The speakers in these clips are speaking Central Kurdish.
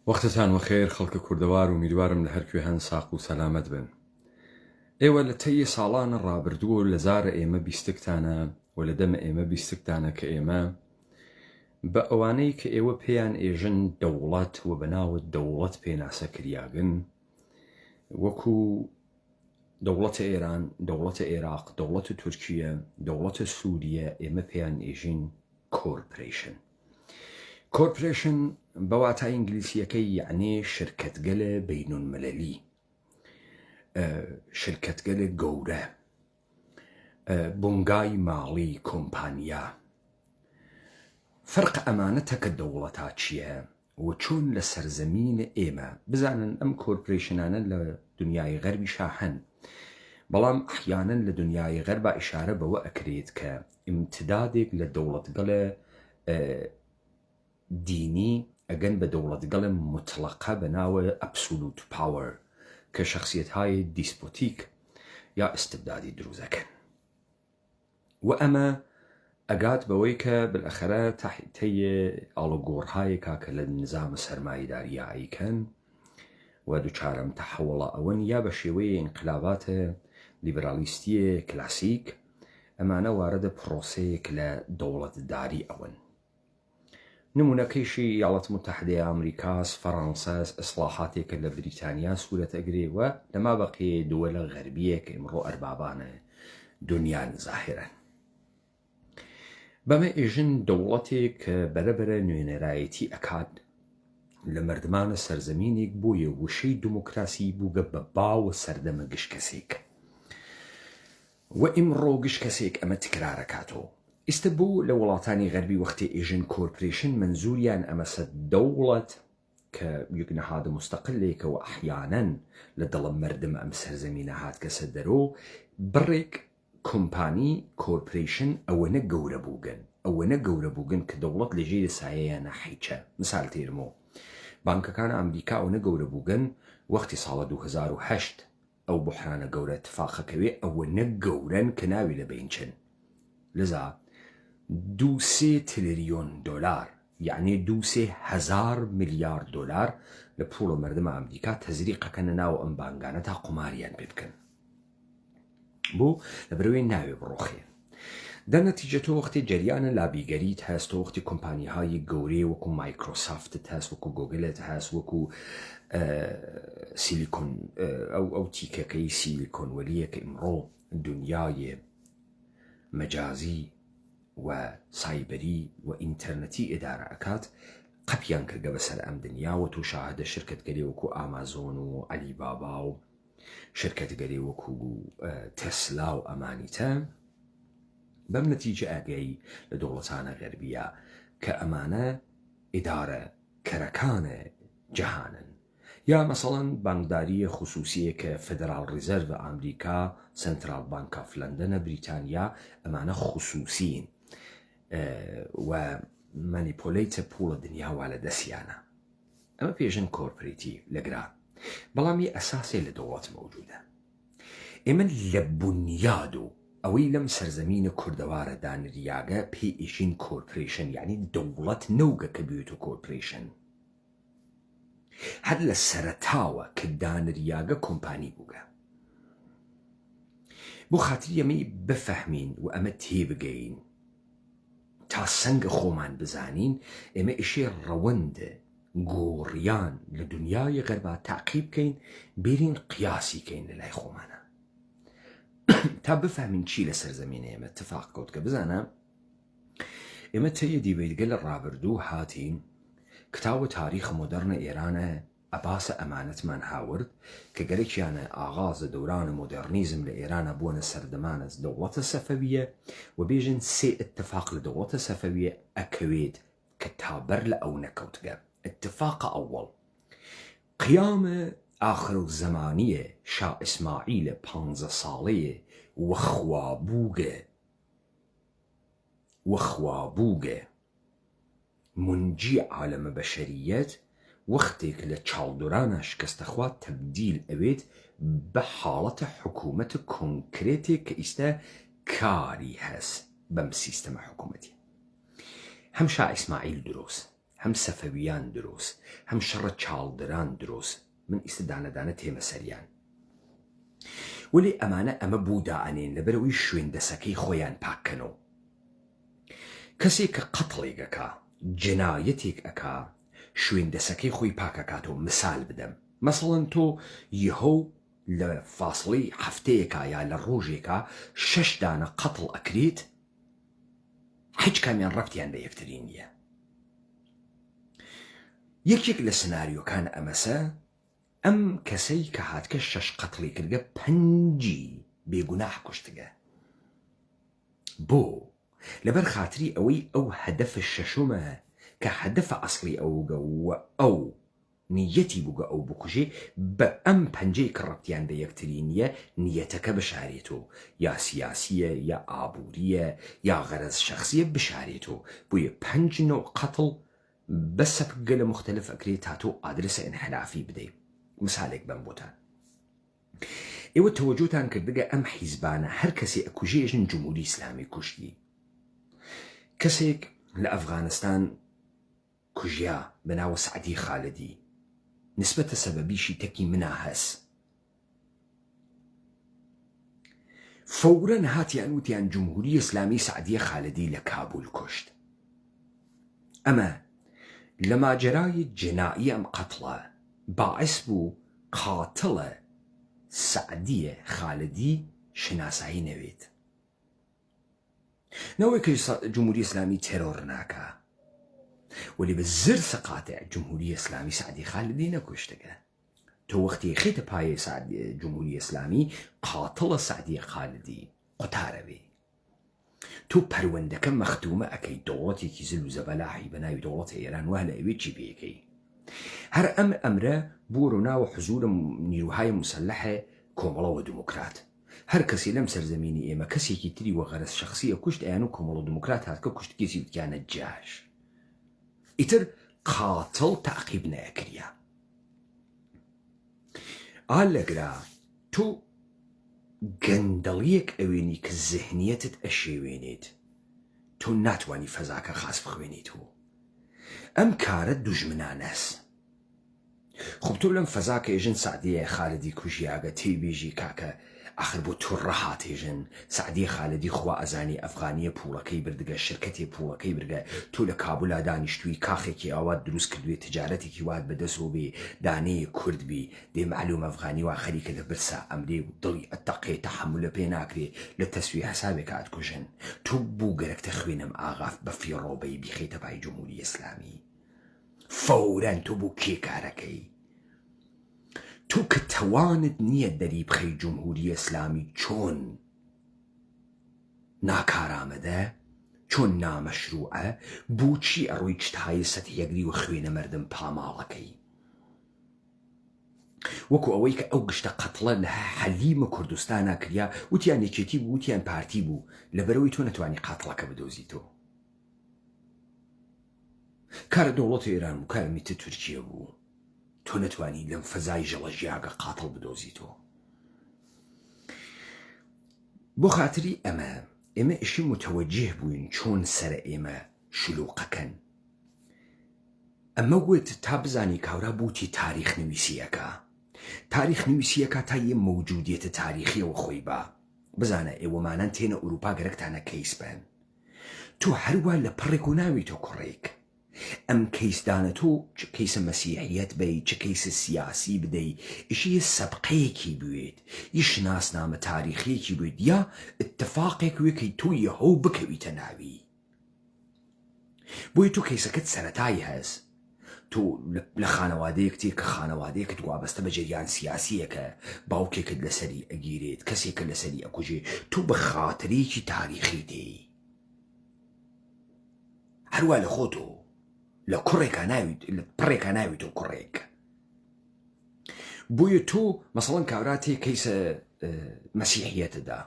وەختتان وەخێر خەڵکە کوردەوار و میروارم لە هەرکوێ هەن ساق و سەلامەت بن. ئێوە لە تەیە ساڵانە ڕابردووە و لە زارە ئێمە بیستکتانە و لە دەمە ئێمە بیستکتانە کە ئێمە بە ئەوانەی کە ئێوە پێیان ئێژن دەوڵەت و بەناوت دەوڵەت پێناسە کریاگن، وەکو دەوڵەتە ئێران، دەوڵەتە عێراق، دەوڵەتە تورکیە، دەوڵەتە سووریە، ئێمە پێیان ئێژین کۆرپۆریشن. کۆرپۆریشن بە واتای ئینگلیسیەکەی یعنی شرکەتگەلە بینولمەلەلی، شرکەتگەلە گەورە، بنگای ماڵی، کۆمپانیا. فەرق ئەمانەتە کە دەوڵەتا چییە و چۆن لە سەرزەمینە ئێمە بزانن ئەم کۆرپۆریشنانە لە دنیای غەربیشا هەن، بەڵام ئەحیانەن لە دنیای غەربا ئیشارە بەوە ئەکرێت کە ئیمتدادێک لە دەوڵەتگەڵە دینی ئەگەن بە دەوڵەتگەڵە متڵەقە بەناوە ئەبسولوت پاوەر کە شەخصیەتهای دیسپۆتیک یا ئستبدادی دروزەکەن. و ئەمە ئەگات بەوەی کە بلەخەرە تەحتەی ئاڵۆگۆڕهایەکا کە لە نظامە سەرمایەداریە ئەیکەن و دووچارەم تەحەوڵە ئەوەن یا بە شێوەیە ئینقلاباتە لیبرالیستیە کلاسیک، ئەمانە واردە پرۆسەیەک لە دەوڵەتداری ئەوەن. نمونەکەیشی یاڵەت متحدەی ئەمریکاس، فەڕەنساس، ئیسلاحاتێکە لە بریتانیا سوورەت ئەگرێوە لەما بەقیە دووەلە غەربیە کە ئەمڕۆ ئەربابانە دنیان زاهرن. بەمە ئێژن دەوڵەتێک کە بەرەبەرە نوێنەرایەتی ئەکات لە مردمانە سەرزەمینێک بۆیە وشەی دموکراسی بووگە بە باوە سەردەمە گشت کەسێک و ئیمڕۆ گشت کەسێک ئەمە تکرارەکاتەوە. ئێستا بۆ لە وڵاتانی غەربی وەختی ئێژن کۆرپۆریشن منزوریان ئەمەسە دەوڵەت کە یەک نەهادە مستەقلێکەوە ئەحیانەن لە دڵە مردم ئەم سەرزەمینە هات کەسە دەرۆ بڕێک کۆمپانی کۆرپۆریشن ئەوەنە گەورە بووگن کە دەوڵەت لەژێر سایەیانە حیچە. مثال تێرمۆ بانکەکان ئەمریکا ئەوەنە گەورە بووگن وەختی ساڵە 2008 ئەو بحرانە گەورە اتفاقەکەوێ ئەوەنە گەورن کە ناوی لە بینچن. لذا 2 تریلیۆن دۆلار یعنی 200,000 ملیارد دۆلار لە پوڵە مردمە ئەمریکا تەزریقەکەنە ناو ئەم بانگانە تا قوماریان پێ بکەن بۆ لە بەرەوەی ناوێ بڕۆخێن. دەنەتیجە تۆ وەختی جەریانە لابیگەریت هەست، تۆ وەختی کۆمپانیهای گەورەی وەکو مایکرۆسافتت هەست، وەکو گۆگلت هەست، وەکو سیلیکۆن ئەو تیکەکەی سیلیکۆن وەلیە کە ئیمڕۆ دنیای مەجازی و سایبەری و ئینتەرنەتی ئێدارە ئەکات قەپیان کردگە بەسەر ئەم دنیا و تۆ شاهدە شرکەتگەری وەکو ئامازۆن و ئەلیبابا و شرکەتگەری وەکو تەسلا و ئەمانیتە. بەم نەتیجە ئاگەی لە دەوڵەتانە غەربیە کە ئەمانە ئیدارە کەرەکانە جەهانن، یا مەسەڵەن بانکداریە خصوصیە کە فدرال ریزەرڤ ئەمریکا، سنترال بانک ئۆف لەندەنە بریتانیا، ئەمانە خصوصین و مانیپۆلیتە پوڵە دنیاوا لە دەستیانە. ئەمە پێژن کۆرپۆریتیڤ لەگرا، بەڵامی ئەساسێ لە دەوڵەت مەوجودە. ئێمە لە بنیاد و ئەوەی لەم سەرزەمینە کوردەوارە دانریاگە پێی ئێژین کۆرپۆریشن یعنی دەوڵەت نەوگە کە بێتە کۆرپۆریشن. هەر لە سەرەتاوە کە دانریاگە کۆمپانی بووگە. بۆ خاتری ئەمەی بفەهمین و ئەمە تێبگەین تا سەنگە خۆمان بزانین، ئێمە ئیشێ ڕەوەندە گۆڕیان لە دنیای غەربا تاقیب بکەین، بێرین قیاسی کەین لە لای خۆمانە تا بفهمین چی لە سەرزەمینە ئێمە اتفاق کەوت. کە بزانە ئێمە تەیە دیبێتگە لە ڕابردوو هاتین کتاوە تاریخ مۆدەرنە ئێرانە ئەباسە ئەمانەتمان هاورد کە گەرەکیانە ئاغازە دەورانە مۆدەرنیزم لە ئێرانە بوونە سەردەمانە دەوڵەتە سەفەویە و بێژن 3 اتفاق لە دەوڵەتە سەفەویە ئەکەوێت کە تابەر لە ئەو نەکەوتگە. اتفاق ئەوڵ قیامە آخر الزمانیە شا ئیسماعیلە 15 ساڵەیە وەخوابووگە منجی عالەمە بەشەریەت وەختێک لە چاڵدۆرانە شکستەخوا تەبدیل ئەوێت بە حاڵەتە حکوومەتە کۆنکرێتێک کە ئیستا کاری هەست بەم سیستەمە حکوومەتی. هەم شا ئیسماعیل دروست، هەم سەفەویان دروست هەم شەڕە چاڵدران دروست من ئیسدانەدانە تێمە سەریان ولی ئەمە بوو دائەنێن لەبەرەوەی شوێندەسەکەی خۆیان پاککەنەوە کەسێک کە قەتڵێک ئەکا جنایەتێک ئەکا شوێندەسەکەی خۆی پاکەکاتەوە مثال بدەم مەسەڵەن تۆ یهۆ لە فاصڵەی هەفتەیەکە یا لە ڕۆژێکە 6 دانە قەتڵ ئەکرێت هیچ کامیان ڕەبتیان بە یەکتری نییە یەکێک لە سناریۆکان ئەمەسە ئەم کەسەی کە هاتکە 6 قەتڵی کردگە 5 بێگوناح کوشتگە بۆ لەبەر خاتری ئەوەی ئەو هەدەفە شەشمە کە هەدەفە ئەسڵی ئەوگە و ئەو نیەتی بووگە ئەو بکوژێ بە ئەم 5 کە ڕەبتیان بە یەکتری نییە نیەتەکە بشارێتەوە یا سیاسیە یا ئابووریە یا غەرەز شەخصیە بشارێتەوە بۆیە 5 نوع قەتڵ بە سەپگە لە مختلف ئەکرێت تاتۆ ئادرسە ئینحرافی بدەیت مثالێک بەم بۆتان ئێوە تەوەجۆتان کردگە ئەم حیزبانە هەر کەسێ ئەکوژێژن جمهوری ئیسلامی کوشتی کەسێک لە ئەفغانستان کوژیا بەناوە سعدی خالدی نسبەتە سەبەبیشی تەکی منا هەس فەورەن هاتیان وتیان جمهوری ئیسلامی سعدی خالدی لە کابول کوشت ئەمە لە ماجرای جنایی ئەم قەتڵە باعث بوو قاتڵە سعدیە خالدی شناسایی نەوێت نەوەی کە جمهوری ئیسلامی تێرۆر ناکە ولی بە زر سەقاتێ جمهوری ئیسلامی سعدی خالدی نەکوشتگە تۆ وەختی خێتە پایە جمهوری ئیسلامی قاتڵە سعدی خالدی قوتارەوێ تۆ پەروەندەکە مەختومە ئەەکەی دەوڵەتێکی زل و زەبەلاحی بە ناوی دەوڵەتە ئێران وا لە ئەوێ چی پێەکەی هەر ئەم ئەمرە بۆ ڕووناوە حزورە نیروهای مسلحە کۆمەڵەوە دموکرات هەر کەسی لەم سەرزەمینی ئێمە کەسێکی تری وە غەرەز شەخصیە کوشت ئەیان و کۆمەڵە دموکرات هاتکە کوشتکێسی وتیانە جاش ئیتر قاتڵ تاقیب نەیەکریا ئالەگرا تۆ گەندەڵیەک ئەوێنی کە زەهنیەتت ئەشێوێنێت تۆ ناتوانی فەزاکە خاص بخوێنیتەوە ئەم کارە دوژمنانەس خب تۆ لەم فەزاکە ێژن سعدیە خالدی کوژیاگە تێبێژی کاکە ئاخر بۆ تووڕە هاتێژن سعدی خالدی خوا ئەزانی ئەفغانیە پوڵەکەی بردگە شرکەتی پوڵەکەی برگە تۆ لە کابولا دانیشتووی کاخێکی ئاوات دروست کردوێت تجارەتێکی وات بەدەستەوە بێ دانەیە کوردبی دێ معلوم ئەفغانی وا خەریکە لە برسا ئەمرێ و دڵی ئەتەقێ تەحملە پێ ناکرێ لە تەسوی حسابێکە ئەتکوژن تۆ بوو گەرەکتە خوێنم ئاغاف بە فیڕۆبەی بیخێتە پای جمهوری ئیسلامی فەورەن تۆ بوو کێ کارەکەی تۆ کە تەوانت نییە دەری بخەی جمهوری ئیسلامی چۆن ناکارامەدە چۆن نامەشروعە بۆچی ئەڕۆی چتهای سەتیەگری و خوێنە مەردم پاماڵەکەی وەکو ئەوەی کە ئەو گشتە قەتڵە لە حەلیمە کوردستانە کریا وتیان یەکێتی بوو وتیان پارتی بوو لەبەرەوەی تۆ نەتوانی قاتڵەکە بدۆزیتەوە کارە دەوڵەتی ئێران بوو کارە میتە تورکیە بوو تۆ نەتوانی لەم فەزای ژەڵەژیاگە قاتڵ بدۆزیتەوە بۆ خاتری ئێمە ئیشی متەوەجه بووین چۆن سەر ئێمە شلوقەکەن ئەمە گوێت تا بزانی کاورا بوتی تاریخ نوویسیەکە تاریخ نوویسیەکە تا یە مەوجودیەتە تاریخیەوە خۆی بە بزانە ئێوەمانان تێنە ئوروپا گەرەکتانە کەیس بن تۆ هەروە لە پڕێک و ناوی تۆ کوڕێک ئەم کەیسدانە تۆ چ کەیسە مەسیحیەت بەی چ کەیسە سیاسی بدەی ئیشی سەبقەیەکی بوێت یە شناسنامە تاریخیەکی بێت یا اتفاقێک وێکەی تۆ یەهۆ بکەویتە ناوی بۆی تۆ کەیسەکەت سەرەتایی هەست تۆ لە خانەوادەیەک تێ کە خانەوادەیەکت وابەستە بە جەریان سیاسیەکە باوکێکت لەسەری ئەگیرێت کەسێکە لەسەری ئەکوژێ تۆ بە خاترێکی تاریخی دێی هەروە لە خۆتۆ لە کوڕێکە ناویت لە پڕێکە ناویت و کوڕێک بۆیە تۆ مەسەڵەن کاورا تێ کەیسە مەسیحیەتدا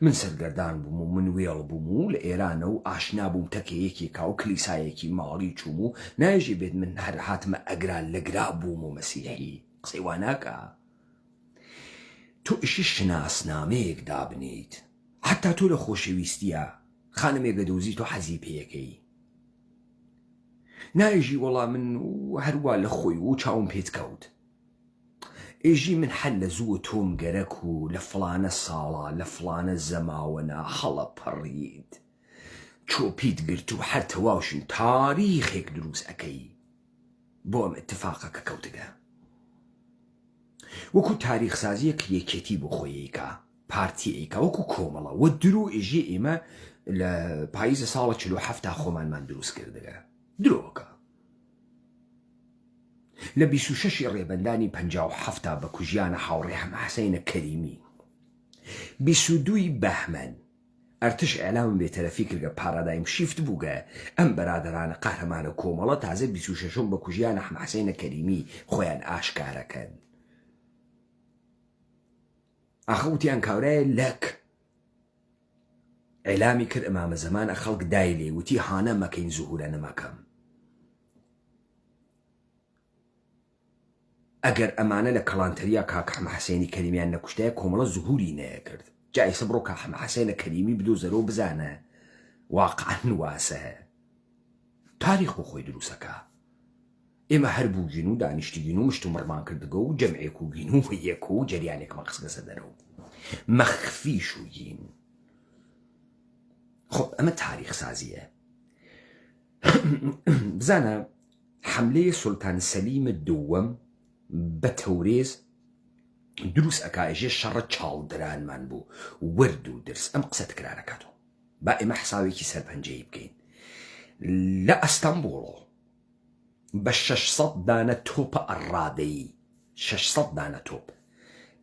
من سەرگەردان بووم و من وێڵ بووم و لە ئێرانە و ئاشنا بووم تەکەیەکێکا و کلیسایەکی ماڵی چووم و ناژێ بێت من هەر هاتمە ئەگران لەگرا بووم و مەسیحی قسەی وا ناکە تۆ ئیشی شناسنامەیەک دابنیت حتا تۆ لە خۆشەویستیە خانمێک دەدۆزی تۆ حەزی پێیەکەی نایژی وەڵام من هەروە لە خۆی و چاوم پێت کەوت ئێژی من حەل لە زوو تۆم گەرەک و لە فڵانە ساڵە لە فڵانە زەماوەنە هەڵە پەڕید چۆپیت گرت و هەر تەواوشن تاریخێک دروست ئەەکەی بۆ ئەم اتفاقەکە کەوتگە وەکو تاریخسازیەک یەکێتی بۆ خۆیەکە پارتی ئەیکا وەکو کۆمەڵە وە درۆ ئێژێ ئێمە لە پاییزە ساڵە 47 خۆمانمان دروست کردگە درۆکە لە 26 ڕێبەندانی 57 بە کوژیانە هاوڕێ حەسەینە کەریمی 22 بەهمەن ئەرتش ئەعلام بێتەرەفی کردگە پارادایم شیفت بووگە ئەم بەرادەرانە قەهرەمانە کۆمەڵە تازە 26 بە کوژیانە حەسەینە کەریمی خۆیان ئاشکارەکەن ئاخەوتیان کاورایە لەک ئەعلامی کرد ئەمامە زەمانە خەڵک دای لێ وتی هانە مەکەین زوهورە نەمەکەم ئەگەر ئەمانە لە کەڵانتەریا کاک حەسەینی کەریمیان نەکوشتایە کۆمەڵە زوهوری نەیە کرد جای سەبڕۆ کاک حەسەینە کەریمی بدۆزەرەوە بزانە واقعەن واسە تاریخ بۆ خۆی دروستەکە ئێمە هەر بووگین و دانیشتگین و مشت و مڕمان کردگە و جەمعێک و گین و یەک و جەریانێک مەخسگەسە دەرەوە مەخفی شووگین خۆ ئەمە تاریخ سازیە بزانە حملەیە سولتان سەلیمە دووەم بە تەورێز دروست ئەکایژێ شەڕە چاڵدرانمان بوو ورد و درس ئەم قسە تکرارەکاتەوە با ئێمە حساوێکی سەرپەنجەیی بکەین لە ئەستەمبوڵ بە 600 دانە تۆپە ئەڕادەیی 600 دانە تۆپ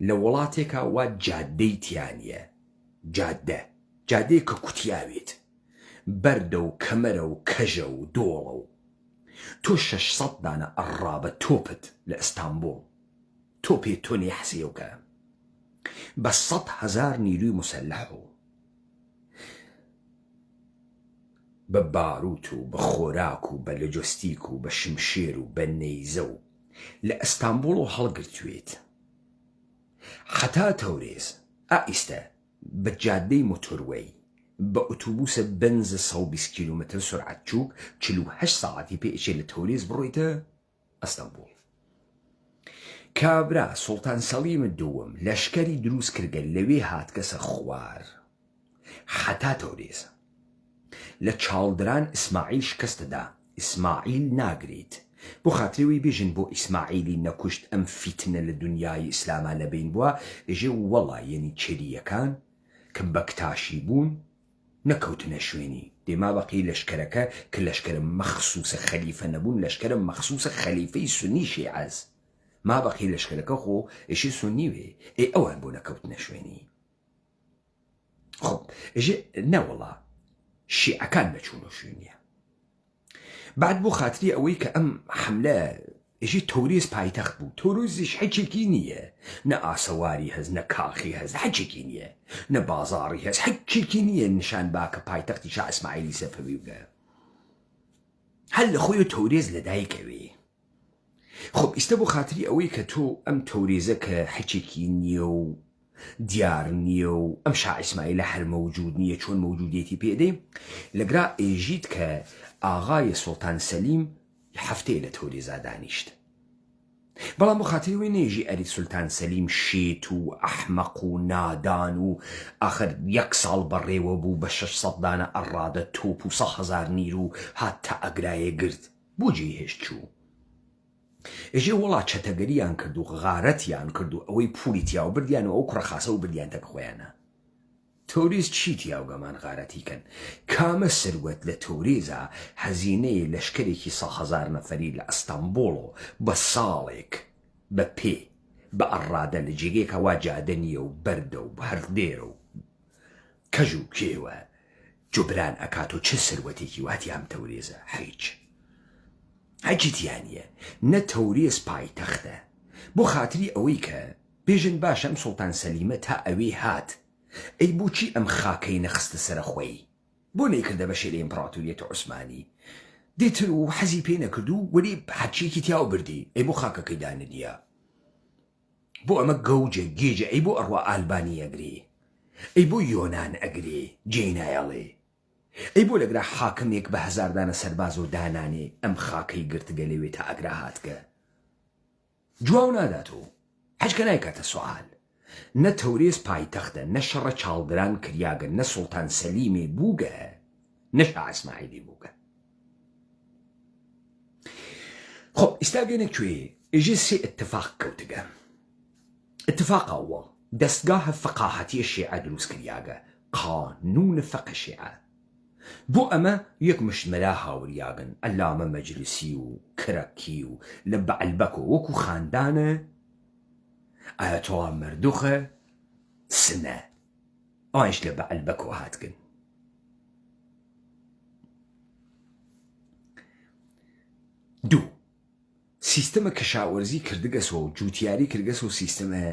لە وڵاتێکە وا جادەی تیانە جادەیە کە کوتیاوێت بەردە و کەمەرە و کەژە و دۆڵە و تۆ 600 دانە ئەڕا بە تۆپت لە ئەستەمبوڵ تۆپێ تۆ نەیحسێوکە بە 100,000 نیروی مسلح و بە باروت و بە خۆراک و بە لۆجستیک و بە شمشێر و بە نەیزە و لە ئەستەمبوڵ و هەڵگرتوێت حتا تەورێز ئائیستە بە جادەی مۆتۆروەی بە ئۆتۆبوسە بەنزە 120 کیلومتر سرعەت چووک 48 ساعتی پێچێ لە تەورێز بڕۆیتە ئەستەمبوڵ کابرا سوڵتان سەلیمە دووەم لەشکەری دروست کردگە لەوێ هاتکەسە خوار حتا تەورێز لە چاڵدران ئیسماعیل شکستەدا ئیسماعیل ناگرێت بۆ خاترەوەی بێژن بۆ ئیسماعیلی نەکوشت ئەم فیتنە لە دنیای ئیسلاما لەبین بووە ئێژێ وەڵا یەنی چێریەکان کە بەکتاشی بوون نەکەوتنە شوێنی دێما بەقی لەشکەرەکە کە لەشکرە مەخسووسە خەلیفە نەبوون لەشکرە مەخسووسە خەلیفەی سونی شیعەز ما بەقی لەشکەرەکە خۆ ئێشی سونی وێ ئەوان بۆ نەکەوتنە شوێنی خۆ ئێژێ نەوەڵا شیعەکان نەچوونە شوێنیە بعد بۆ خاتری ئەوەی کە ئەم حملە ئێژی تەورێز پایتەخت بوو تەورێزیش حەجێکی نییە نە ئاسەواری هەز نە کاخی هەز حەجێکی نییە نە بازاڕی هەز حەجێکی نییە نیشان باکە پایتەختی شا ئیسماعیلی سەفەوی بگە هەر لە خۆی تەورێز لەدایکەوێ خۆ ئیستە بۆ خاتری ئەوەی کە تۆ ئەم تەورێزە کە حەجێکی نییە و دیار نییە و ئەم شا ئیسماعیلە هەر مەوجود نییە چۆن مەوجودیەتی پێدێ لەگرا ئێژیت کە ئاغای سوڵتان سەلیم هەفتەیە لە تەورێزا دانیشت بەڵام بۆ خاتریەوەی نێژی ئەریت سولتان سەلیم شێت و ئەحمەق و نادان و ئاخر 1 ساڵ بەڕێوە بوو بە 600 دانە ئەڕادە تۆپ و 100,000 نیر و هاتە ئەگرایە گرت بۆ جێهێشت چوو ئێژێ وڵا چەتەگەریان کرد و غارەتیان کرد و ئەوەی پولی تیاو بردیان و ئەو کوڕەخاسە و بردیان تەک خۆیانە تەورێز چی تیاوگەمان غارەتیکەن کامە سروەت لە تەورێزە هەزینەیە لەشکرێکی 100,000 نەفەری لە ئەستەمبوڵ و بە ساڵێک بە پێ بە ئەڕادە لە جێگەیەکە وا جادە نییە و بەردە و هەردێرە و کەژ و کێوە جوبران ئەکات و چه سروەتێکی واتی ئەم تەورێزە هیچی تیانە نە تەورێز پایتەختە بۆ خاتری ئەوەی کە بێژن باشە ئەم سوڵتان سەلیمە تا ئەوێ هات ئەی بۆچی ئەم خاکەی نەخستە سەرە خۆی بۆ نەیکردە بە شێرە ئیمپراتۆریەتە عوسمانی دێتر و حەزی پێ نەکرد و وەری حەچێکی تیاو بردی ئەی بۆ خاکەکەی دانەدیە بۆ ئەمە گەوجە گێجە ئەی بۆ ئەڕوا ئالبانی ئەگرێ ئەی بۆ یۆنان ئەگرێ جێی نایەڵێ ئەی بۆ لەگرا حاکمێک بە هەزاردانە سەرباز و دانانێ ئەم خاکەی گرتگە لەوێ تا ئەگرا هاتگە جواو ناداتەوە هەچکە نایکاتە سوال نە تەورێز پایتەختە نە شەڕە چاڵگران کریاگە نە سوڵتان سەلیمێ بووگە نە شا ئەسماعیلی بووگە خۆ ئێستا گەنە کوێ ئێژێ سێ اتفاق کەوتگە اتفاق ئەوەڵ دەستگاهە فقاهەتیە شێعە دروست کریاگە قانون فقه شێعە بۆ ئەمە یەک مشتمەلا هاوریاگن ئەلامە مەجلیسی و کرەکی و لە بەعلبەک و وەکو خاندانە ئایەتۆڵا مەردوخە سنە ئایش لە بەعلبەک و هاتگن دوو سیستەمە کەشاوەرزی کردگەسەوە و جوتیاری کردگەسەوە سیستەمە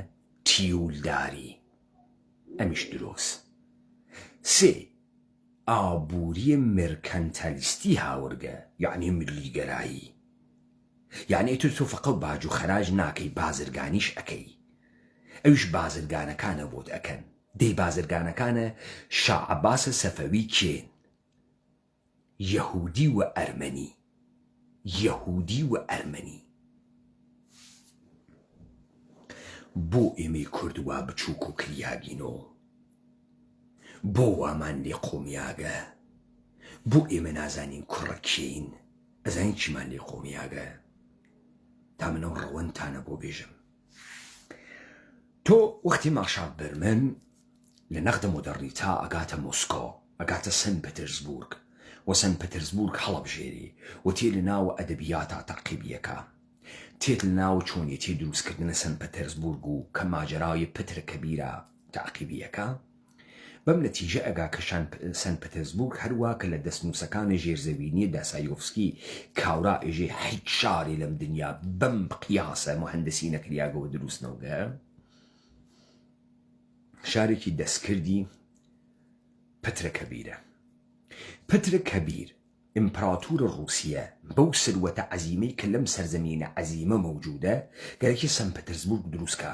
تیولداری ئەمیش دروست سێ ئابووری مرکەنتەلیستی هاوردە یعنی ملیگەرایی یعنی تۆ فەقە باج و خەراج ناکەی بازرگانیش ئەەکەی ئەویش بازرگانەکانە بۆت ئەەکەن دەی بازرگانەکانە شاع عەباسە سەفەوی کێن یەهودی و ئەرمەنی یەهودی و ئەرمەنی بۆ ئێمەی کوردوا بچووک و کریاگینەوە بۆ وامان لێ قۆمیاگە بۆ ئێمە نازانین کوڕە کێین ئەزانین چیمان لێ قۆمیاگە تا منەو ڕەوەندتانە بۆ بێژم تۆ وەختی ماشاد بەرمەن لە نەخدە مۆدەڕنیتا ئەگاتە مۆسکۆ ئەگاتە سەن پەترزبورگ و سەن پەترزبورگ هەڵەبژێری و تێ لە ناوە ئەدەبیاتە تەعقیبیەکە تێت لە ناو چۆنیەتی دروستکردنە سەن پەترزبورگ و کە ماجەراوی پترە کەبیرە تەعقیبیەکە بەم نەتیجە ئەگا کە سەن پەترزبورگ هەروە کە لە دەستنووسەکانی ژێرزەوینی داسایۆفسکی کاورا ئێژێ هیچ شاری لەم دنیا بەم قیاسە مهەندسی نەکریاگەوە دروست نەوگە شارێکی دەستکردی پترە کەبیرە پترە کەبیر ئیمپراتورە ڕووسیە بەو سروەتە عەزیمەی کە لەم سەرزەمینە عەزیمە مەوجودە گەرەکی سەن پەترزبورگ دروستکە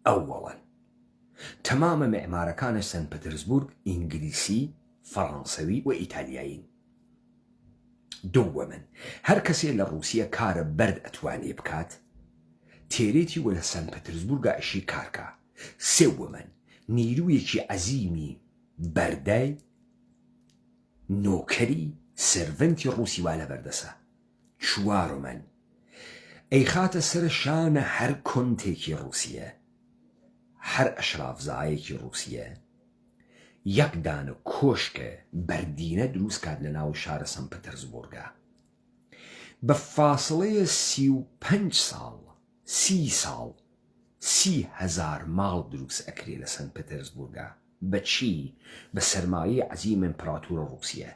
ئەووەڵەن تەمامە معمارەکانە سەن پەترزبورگ ئینگلیسی فەڕەنسەوی و ئیتالیایین دووەمن هەر کەسێ لە ڕووسیە کارە بەرد ئەتوانێ بکات تێرێتی وە لە سەن پەترزبورگا ئەشی کارکە سێوەمن نیرویەکی عەزیمی بەردای نۆکەری سەرڤەنتی ڕووسی وا لە بەردەسە چوارۆمەن ئەی خاتە سەر شانە هەر کۆنتێکی ڕووسیە هەر ئەشرافزایەکی ڕووسیە یەک دانە کۆشکە بەردینە دروست کات لە ناو شارە سەن پەترزبورگە بە فاسڵەیە 35 ساڵ 30,000 ماڵ دروست ئەکرێ لە سەن پەترزبورگە بەچی بە سەرمایەی عەزیم ئیمپراتورە ڕووسیە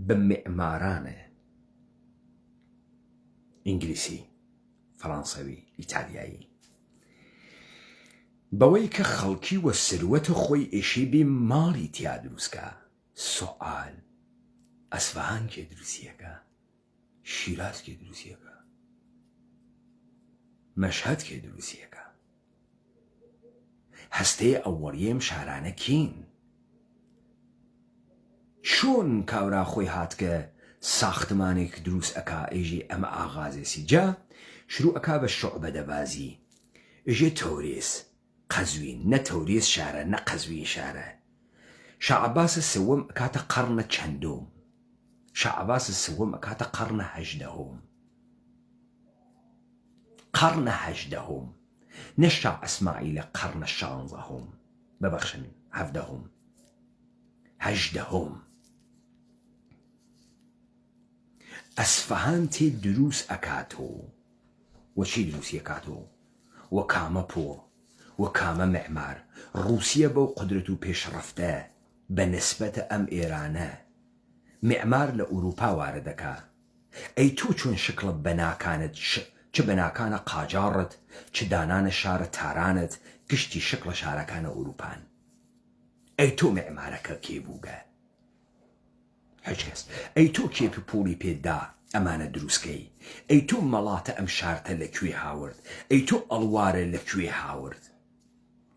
بە معمارانە ئینگلیسی فەڕەنسەوی ئیتالیایی بەوەی کە خەڵکی وە سروەتە خۆی ئێشێ بێ ماڵی تیا دروستکە سوال ئەسفەهان کێ دروستیەکە شیراز کێ دروستیەکە مەشهەد کێ دروستیەکە هەستەیە ئەووەڵیەم شارانە کین چۆن کاورا خۆی هاتکە ساختمانێک دروست ئەکا ئێژێ ئەمە ئاغازێسی جا شروع ئەکا بە شوعبە دەبازی ئێژێ تەورێز قەزوین نە تەورێز شارە نە قەزوین شارە شاع عەباسە سەوەم ئەکاتە قەڕنە چەندۆم شاع عەباسە سەوەم ئەکاتە قەڕنە هەژدەهۆم قەڕنە هەژدەهۆم نە شاع ئەسماعیلە قەڕنە شانزەهۆم ببەخشن هەڤدەهۆم هەژدەهۆم ئەسفەهان تێ دروست ئەکاتەوە وەچی دروستی ئەکاتەوە وە کامە پۆڵ وە کامە معمار ڕووسیە بەو قودرەت و پێشڕەفتە بە نسبەتە ئەم ئێرانە معمار لە ئوروپا وارە دەکا ئەی تۆ چۆن شکڵە بەناکانت چ بەناکانە قاجاڕت چ دانانە شارە تارانت گشتی شکڵە شارەکانە ئوروپان ئەی تۆ معمارەکە کێ بووگە هیچ کەس ئەی تۆ کێپی پوڵی پێدا ئەمانە دروستکەی ئەی تۆ مەڵاتە ئەم شارتە لەکوێ هاورد ئەی تۆ ئەڵوارە لەکوێ هاورد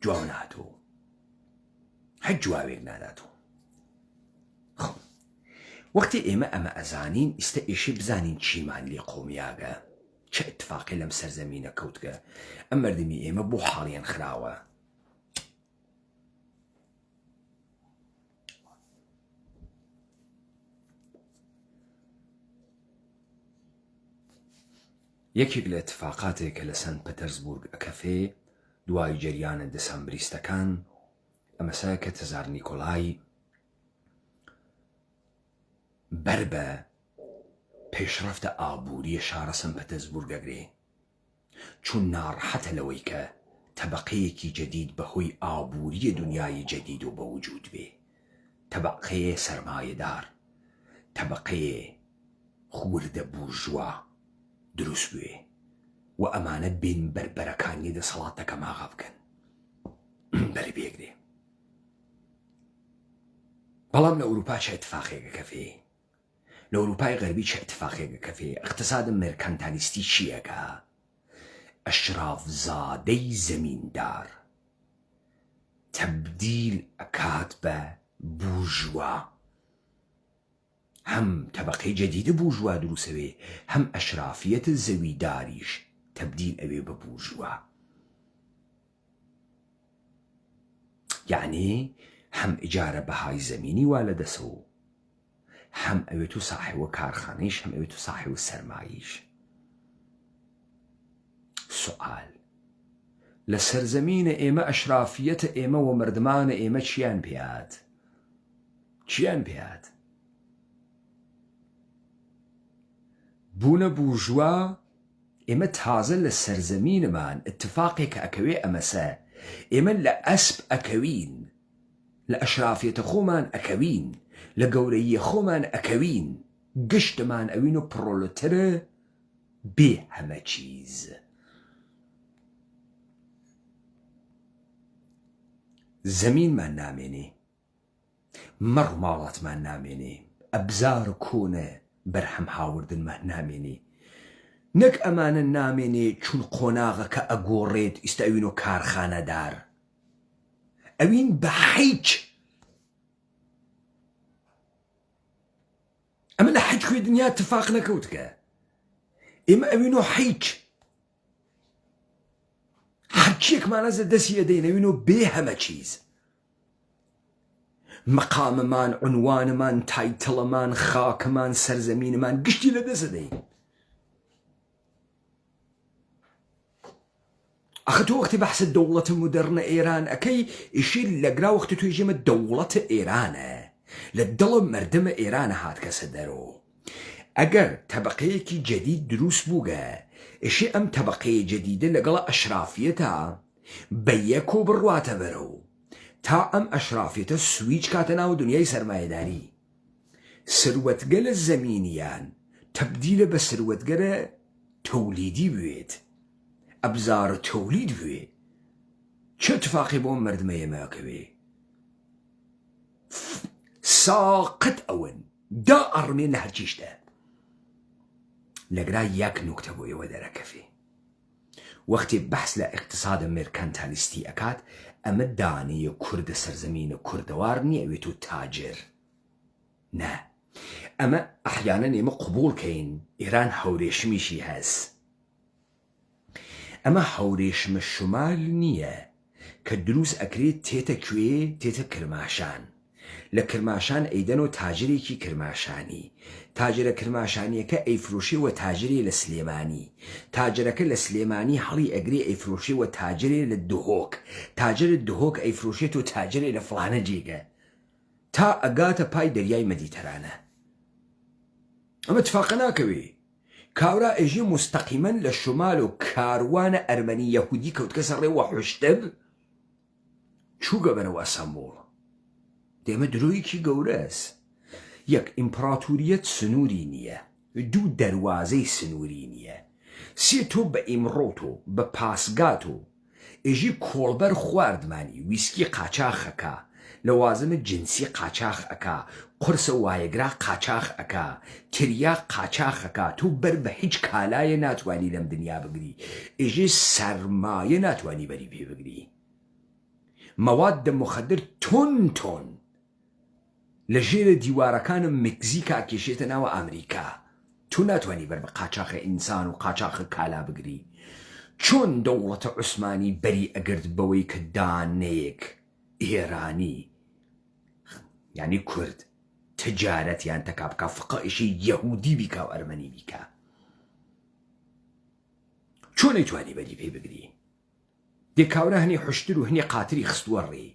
جواب ناتۆ هەچ جوابێک ناداتەوە خب وەختی ئێمە ئەمە ئەزانین ئیستا ئێشێ بزانین چیمان لێ قۆمیاگە چه اتفاقی لەم سەرزەمینە کەوتگە ئەم مردمی ئێمە بۆ حاڵیان خراوە یەکێک لە اتفاقاتێک کە لە سەنت پەتەرزبورگ ئەکەفێ دوای جەریانە دەسەمبریستەکان ئەمەسایە کە تزار نیکۆلای بەر بە پێشرەفتە ئابووریە شارە سەنت پەتەرزبورگەگرێ چون ناڕەحەتە لەوەی کە تەبەقەیەکی جەدید بەهۆی ئابووریە دنیای جەدید و بەوجود بێ تەبەقەیە سەرمایەدار تەبەقەیە خوردە بورژوا دروست بوێ و ئەمانە بین بەربەرەکانی دەسەڵاتەکە ماغا بکەن بەری بێگرێ بەڵام لە ئەوروپا چه اتفاقێکە کەفێ لە ئەوروپای غەربی چه اتفاقێکە کەفێ اقتصاد مێرکانتالیستی چیەکە ئەشراف زادەی زەمیندار تەبدیل ئەکات بە بورژوا هەم تەبەقەی جەدیدە بورژوا دروسەوێ هەم ئەشرافیەتە زەویداریش تەبدیل ئەوێ بە بورژوا یعنی هەم ئیجارە بەهای زەمینی وا لەدەسە و هەم ئەوێت و ساحیوە کارخانەیش هەم ئەوێت و ساحیوە سەرماییش سوال لە سەرزەمینە ئێمە ئەشرافیەتە ئێمە و مردمانە ئێمە چیان پێات بوونە بورژوا ئێمە تازە لە سەرزەمینمان اتفاقێکە ئەکەوێ ئەمەسە ئێمە لە ئەسپ ئەکەوین لە ئەشرافیەتە خۆمان ئەکەوین لە گەورەیە خۆمان ئەکەوین گشتمان ئەوین و پرۆلەتەرە بێ هەمە چیز زەمینمان نامێنێ مەڕ ماڵاتمان نامێنێ ئەبزار و کۆنە بەرهەم هاوردنمان نامێنێ نەک ئەمانە نامێنێ چون قۆناغەکە ئەگۆڕێت ئیستا ئەوین و کارخانەدار ئەوین بە هیچ ئەمە لە هیچ کوێ دنیا اتفاق نەکەوتکە ئێمە ئەوین و هیچ هەرچیەکمانە دەستی ئەدەین ئەوین و بێ هەمە چیز مەقاممان عنوانمان تایتڵەمان خاکمان سەرزەمینمان گشتی لەدەست ئەدەین ئەخە تۆ وەختی بەحسە دەوڵەتە مودەرنە ئێران ئەەکەی ئیشی لەگرا وەختی توی ژێمە دەوڵەتە ئێرانە لە دڵە مردمە ئێرانە هات کەسە دەرۆ ئەگەر تەبەقەیەکی جەدید دروست بووگە ئیشی ئەم تەبەقەیە جەدیدە لەگەڵە ئەشرافیەتە بە یەکۆ بڕواتە بەرەو تا ئەم ئەشرافیەتە سویچ کاتە ناو دنیای سەرمایەداری سروەتگەلە زەمینیان تەبدیلە بە سروەتگەرە تەولیدی بوێت ئەبزارە تەولید بوێ چه اتفاقی بۆ مردمە ئێمەکەوێ ساقت ئەوەن دا ئەڕمێن لە هەرچیشتە لەگرا یەک نوکتە بۆ ئێوە دەرەکەفێ وەختی بەحس لە اقتصادە مێرکانتالیستی ئەکات ئەمە دانەیە کوردە سەرزەمینە کوردەوار نییە ئەوێت و تاجر نە ئەمە ئەحیانەن ئێمە قبوڵکەین ئێران هەورێشمیشی هەست ئەمە هەورێشمە شمال نییە کە دروست ئەکرێت تێتە کوێ تێتە کرماشان لە کرماشان ئەیدەن و تاجرێکی کرماشانی تاجرە کرماشانیەکە ئەیفرۆشی و تاجرێ لە سلێمانی تاجرەکە لە سلێمانی هەڵی ئەگرێ ئەیفرۆشی و تاجرێ لە دهۆک تاجرە دهۆک ئەیفرۆشێت و تاجرێ لە فڵانە جێگە تا ئەگاتە پای دەریای مەدیتەرانە ئەمە اتفاقە ناکەوێ کاورا ئێژی مستەقیمەن لە شمال و کاروانە ئەرمەنی یەهودی کەوتکە سەڕێ وەحوشتب چووگە بەرەوە ئەسەمبوڵ دێمە درۆیەکی گەورەس یەک ئیمپراتوریەت سنووری نییە دوو دەروازەی سنووری نییە سێ تۆ بە ئیمڕۆت و بە پاسگات و ئێژی کۆڵبەر خواردمانی ویسکی قاچاخەکە لەوازمە جنسی قاچاخ ئەکا قرسە وایەگرا قاچاخ ئەکا تریا قاچاخەکە تۆ بەر بە هیچ کالایە ناتوانی لەم دنیا بگری ئێژێ سەرمایە ناتوانی بەری پێ بگری مەواد مخدر تۆن لە ژێرە دیوارەکانم مکزیکا کێشێتە ناوە ئەمریکا. تو ناتوانانی بەر بە قاچاقە ئینسان و قاچاقە کالا بگری. چۆن دەوڵەتە عوسمانی بەری ئەگرت بەوەی کە دانەیەک ئێرانی یعنی کورد تجارەتیان تەکا بکە فقەئیشی یەهودی بیکا و ئەرمەنی بیکا؟ چۆن نەیتوانی بەری پێی بگری؟ دێکاورە هەنی حشتر و هەنی قاتری خستووە ڕێ.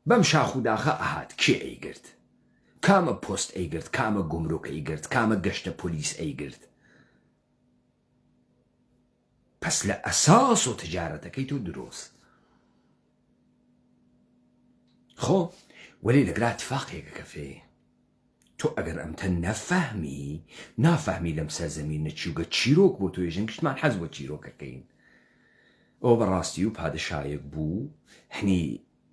بەم شاخ و داخە ئەهات کێ ئەیگرت؟ کامە پۆست ئەیگرت؟ کامە گومرۆک ئەیگرت؟ کامە گەشتە پۆلیس ئەیگرت؟ پس لە ئەساس و تجارەتەکەی تۆ دروست. خۆ وەلی لەگرا اتفاقێکە کەفێ تۆ ئەگەر ئەمتە نافەهمی لەم سەرزەمین نەچیوگە چیرۆک بۆ تۆ ێژن کشتمان حەز بۆ چیرۆکەکەین. ئەوە بەڕاستی و پادشایەک بوو، هەنی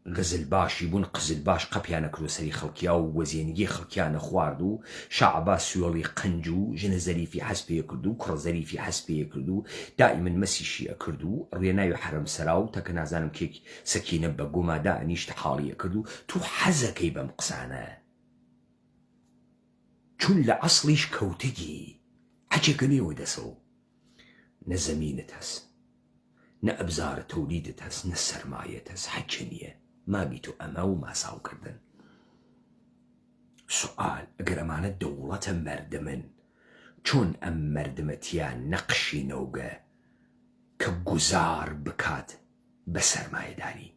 غزل باشی بوون، قزل باش قەپیانە کرۆ سەری خەڵکیا و وەزێنگی خەڵکیانە خوارد و شەعبا سوێڵی قەنج و ژنە زەریفی حەز پێ کرد و کوڕە زەریفی حەز پێ کرد و دائیمەن مەسیشی ئەکرد و ڕێناوی حرەم سەرا و تەکە نازانم کێک سەکینە بە گومادا ئەنیشتە حاڵی ئەکرد و تو حەزەکەی بەم قسانە چون لە ئەسڵیش کەوتگی حەجێکە نێوە دەسە و نە زەمینت هەست، نە ئەبزارە تەولیدت هەست، نە سەرمایەت هەست، حەجە نییە. ماگی تۆ ئەمە و ماساوکردن. سوال ئەگەر ئەمانە دەوڵەتە مەردمن، چۆن ئەم مەردمەتیان نەقشی نەوگە کە گوزار بکات بە سەرمایەداری؟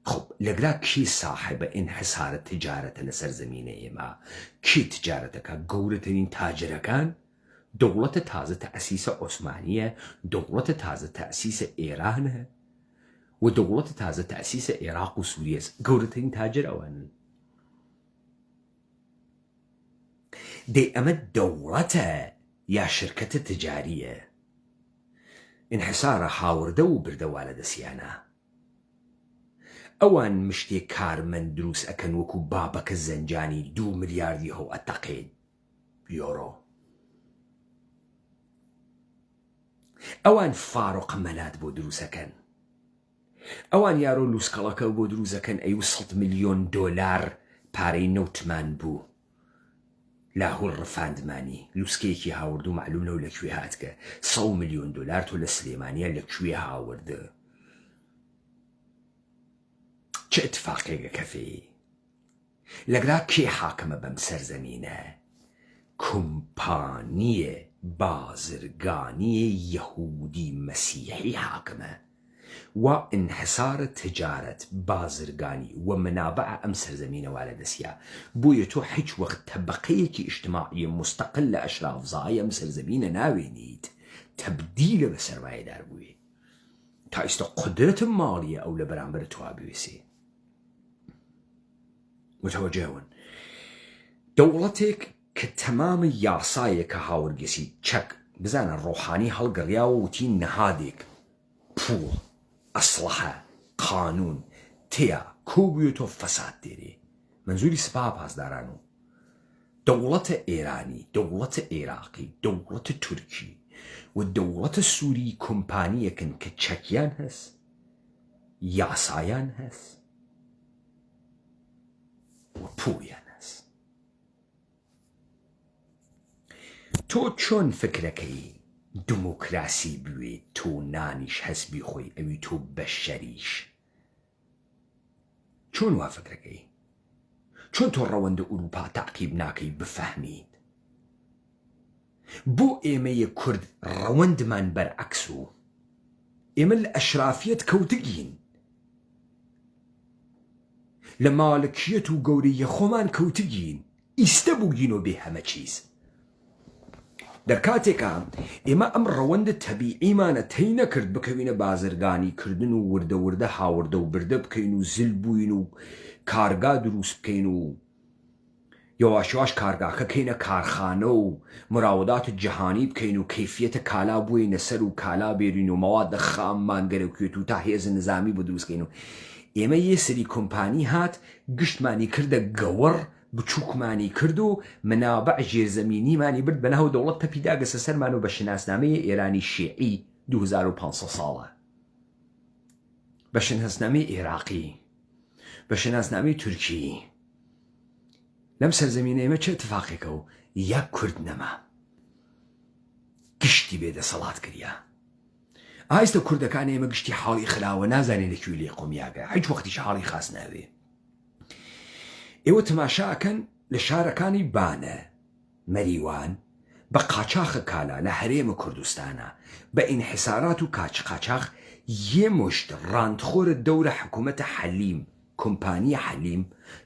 خب لەگرا کی ساحبە ئینحسارە تجارەتە لەسەر زەمینە ئێمە؟ کی تجارەتەکە؟ گەورەترین تاجرەکان؟ دەوڵەتە تازە تەئسیسە عوسمانیە، دەوڵەتە تازە تەئسیسە ئێرانە و دەوڵەتە تازە تەئسیسە عێراق و سووریە. گەورەترین تاجر ئەوانن. دەی ئەمە دەوڵەتە یا شرکەتە تجاریە؟ ئینحسارە هاوردە و بردەوا لە دەسیانە. ئەوان مشتێک کارمەند دروست ئەکەن وەکو بابەکە زەنجانی 2 ملیاردی هەو ئەتەقێت یۆرۆ. ئەوان فارۆقە مەلات بۆ دروستەکەن. ئەوان یارۆ لووسکەڵەکە بۆ دروستەکەن ئەی 100 ملیۆن دۆلار پارەی نەوتمان بوو لاهور ڕفاندمانی لووسکەیەکی هاورد و معلوم نەو لەکوێ هاتکە 100 ملیۆن دۆلار تۆ لە سلێمانیە لەکوێ هاوردە؟ چه اتفاقێکە کەفێ؟ لەگرا کێ حاکمە بەم سەرزەمینە؟ کۆمپانیە بازرگانی یەهودی مەسیحی حاکمە و ئینحسارە تجارەت بازرگانی و منابع ئەم سەرزەمینەوە لە دەستیا. بۆیە تۆ هیچ وەخت تەبەقەیەکی ئیجتیماعی مستەقل لە ئەشرافزای ئەم سەرزەمینە ناوێنیت تەبدیلە بە سەرمایەدار بووی تا ئێستا قدرەتم ماڵیە ئەو لە بەرامبەر تۆ بوێسێ. متوەجهون دەوڵەتێک کە تەمامە یاسایەکە هاوردگەسی چەک بزانە ڕۆحانی هەڵگەڕیاوە وتی نەهادێک پوڵ ئەسلحە قانون تێیا کۆبووێتۆ فەساد دێرێ. منزوری سپا پاسداران و دەوڵەتە ئێرانی، دەوڵەتە عێراقی، دەوڵەتە تورکی و دەوڵەتە سووری کۆمپانیەکن کە چەکیان هەست، یاسایان هەست و پوڵیان هەست. تۆ چۆن فکرەکەی دموکراسی بوێت تۆ نانیش هەسبی خۆی ئەوی تۆ بەشەریش؟ چۆن وا فکرەکەی؟ چۆن تۆ ڕەوەندە ئوروپا تاقیب ناکەی بفەهمید؟ بۆ ئێمەیە کورد ڕەوەندمان بەرعەکس و ئێمە لە ئەشرافیەت کەوتگین، لە ماڵکیەت و گەورەیە خۆمان کەوتگین، ئیستە بووگینۆ بێ هەمە چیز. دەرکاتێکە ئێمە ئەم ڕەوەندە تەبیعیمانە تەی نەکرد بکەوینە بازرگانی کردن و وردە وردە هاوردە و بردە بکەین و زل بووین و کارگا دروست بکەین و یەواش یەواش کارگاکە کەینە کارخانە و مراودات جیهانی بکەین و کەیفیەتە کالا بووینە سەر و کالا بێرین و مەوادە خاممان گەرەوکێت و تا هێز نظامی بۆ دروستکەین. و ئێمە یە سەری کۆمپانی هات گشتمانی کردە گەوەڕ، بچووکمانی کرد و منابع ژێرزەمینیمانی برد بەناو دەوڵەت تەپیداگەسە سەرمان و بە شناسنامەیە ئێرانی شیعی 2500 ساڵە، بە شناسنامەی عێراقی، بە شناسنامەی تورکی، لەم سەرزەمینە ئێمە چه اتفاقێکە و یەک کورد نەما گشتی بێدەسەڵات کردیا. ئایستە کوردەکان ئێمە گشتی حاڵی خراوە نازانێت لەکوێ لێ قۆمیاگە هیچ وەختیش حاڵی خاص ناوێ. ئێوە تەماشاکەن لە شارەکانی بانە مەریوان بە قاچاخە کالا لە هەرێمە کوردستانە بە ئینحیسارات و قاچاق یە مشت ڕاندخۆرە دەورە حکوومەتە حەلیم کۆمپانیە حەلیم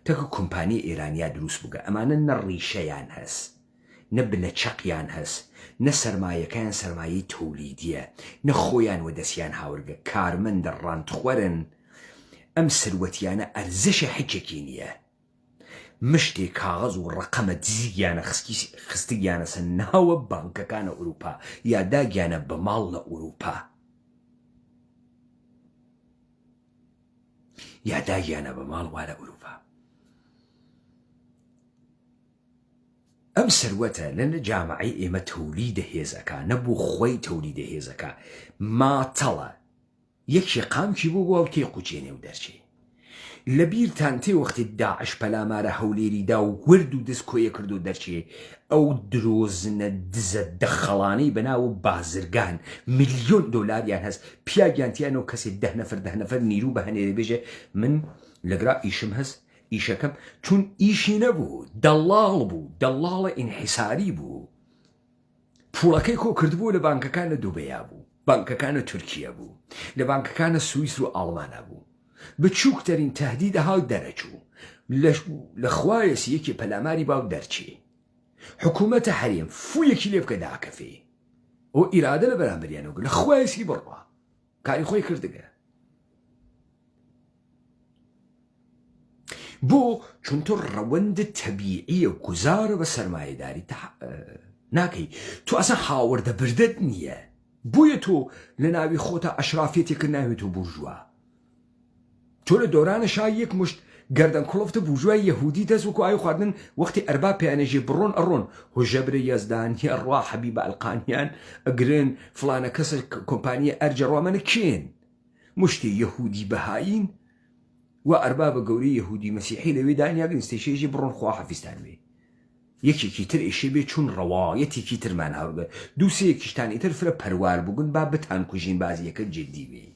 تەکە کۆمپانیە ئێرانیا دروست بووگە. ئەمانە نە ڕیشەیان هەست نە بنەچەقیان هەست نە سەرمایەکەیان سەرمایەی تەولیدیە نە خۆیان وەدەستیان هاورگە کارمەندە ڕاندخوەرن. ئەم سروەتیانە ئەرزشە حیچێکی نییە. مشتێ کاغەز و ڕقەمە دزیگیانە خستیگیانە سەر ناوە بانکەکانە ئوروپا یا داگیانە بە ماڵ لە ئوروپا یا داگیانە بە ماڵ وا لە ئوروپا. ئەم سروەتە لەنە جامعی ئێمە تەولیدە هێزەکە نەبوو خۆی تەولیدە هێزەکە ماتەڵە یەکێ قامکی بوو بۆ تێ قوچێنێ و دەرچێ. لە بیرتان تێ وەختی داعش پەلامارە هەولێریدا و ورد و دەست کۆیە کرد و دەرچێ ئەو درۆزنە دزە دەخەڵانەی بەناو بازرگان ملیۆن دۆلاریان هەست پیاگیانتیانەوە کەسێ 10 نەفەر نیرو بە هەنێرە بێژێ من لەگرا ئیشم هەست ئیشەکەم چون ئیشی نەبوو دەڵاڵ بوو دەڵاڵە ئینحیساری بوو. پوڵەکەی کۆ کردبوو لە بانکەکانە دووبەیا بوو بانکەکانە تورکیە بوو لە بانکەکانە سوئیس و ئاڵمانە بوو. بچووکترین تهدید هاو دەرەچوو لە خوایەسی یەکی پەلاماری باو دەرچێ حکوومەتە هەرێم فوویەکی لێ بکە داکەفێ ئەو ئیرادە لە بەرامبەریانەوە لە خوایەسی بڕوا کاری خۆی کردگە. بۆ چون تۆ ڕەوەندە تەبیعیە گوزارە بە سەرمایەداری ناکەی تۆ ئەسان هاوردە بردت نییە بۆیە تۆ لە ناوی خۆتە ئەشرافێتێکرد ناوێت و بورژوا. تۆ لە دۆرانە شای یەک مشت گەردەن کوڵفتە بورژوای یەهودی دەست وەکو ئاوی خواردن وەختی ئەربا پێیانەژێ بڕۆن ئەڕۆن هۆژەبرە یەزدانی ئەڕوا حەبیبە ئەلقانیان ئەگرن فلانە کەسە کۆمپانیە ئەرجە ڕوامەنە کێن مشتی یەهودی بەهاین و ئەربا بە گەورەی یەهودی مەسیحی لەوێ دانیاگرن ستێشێژی بڕۆن خوا حەفیستان وێ یەکێکی تر ئێشێ بێ چون ڕەوایەتێکی ترمان هەڵگە دووسەیەکیشتانی تر فرە پەروار بووگن با بتان کوژین بازیەکە جدی وێ.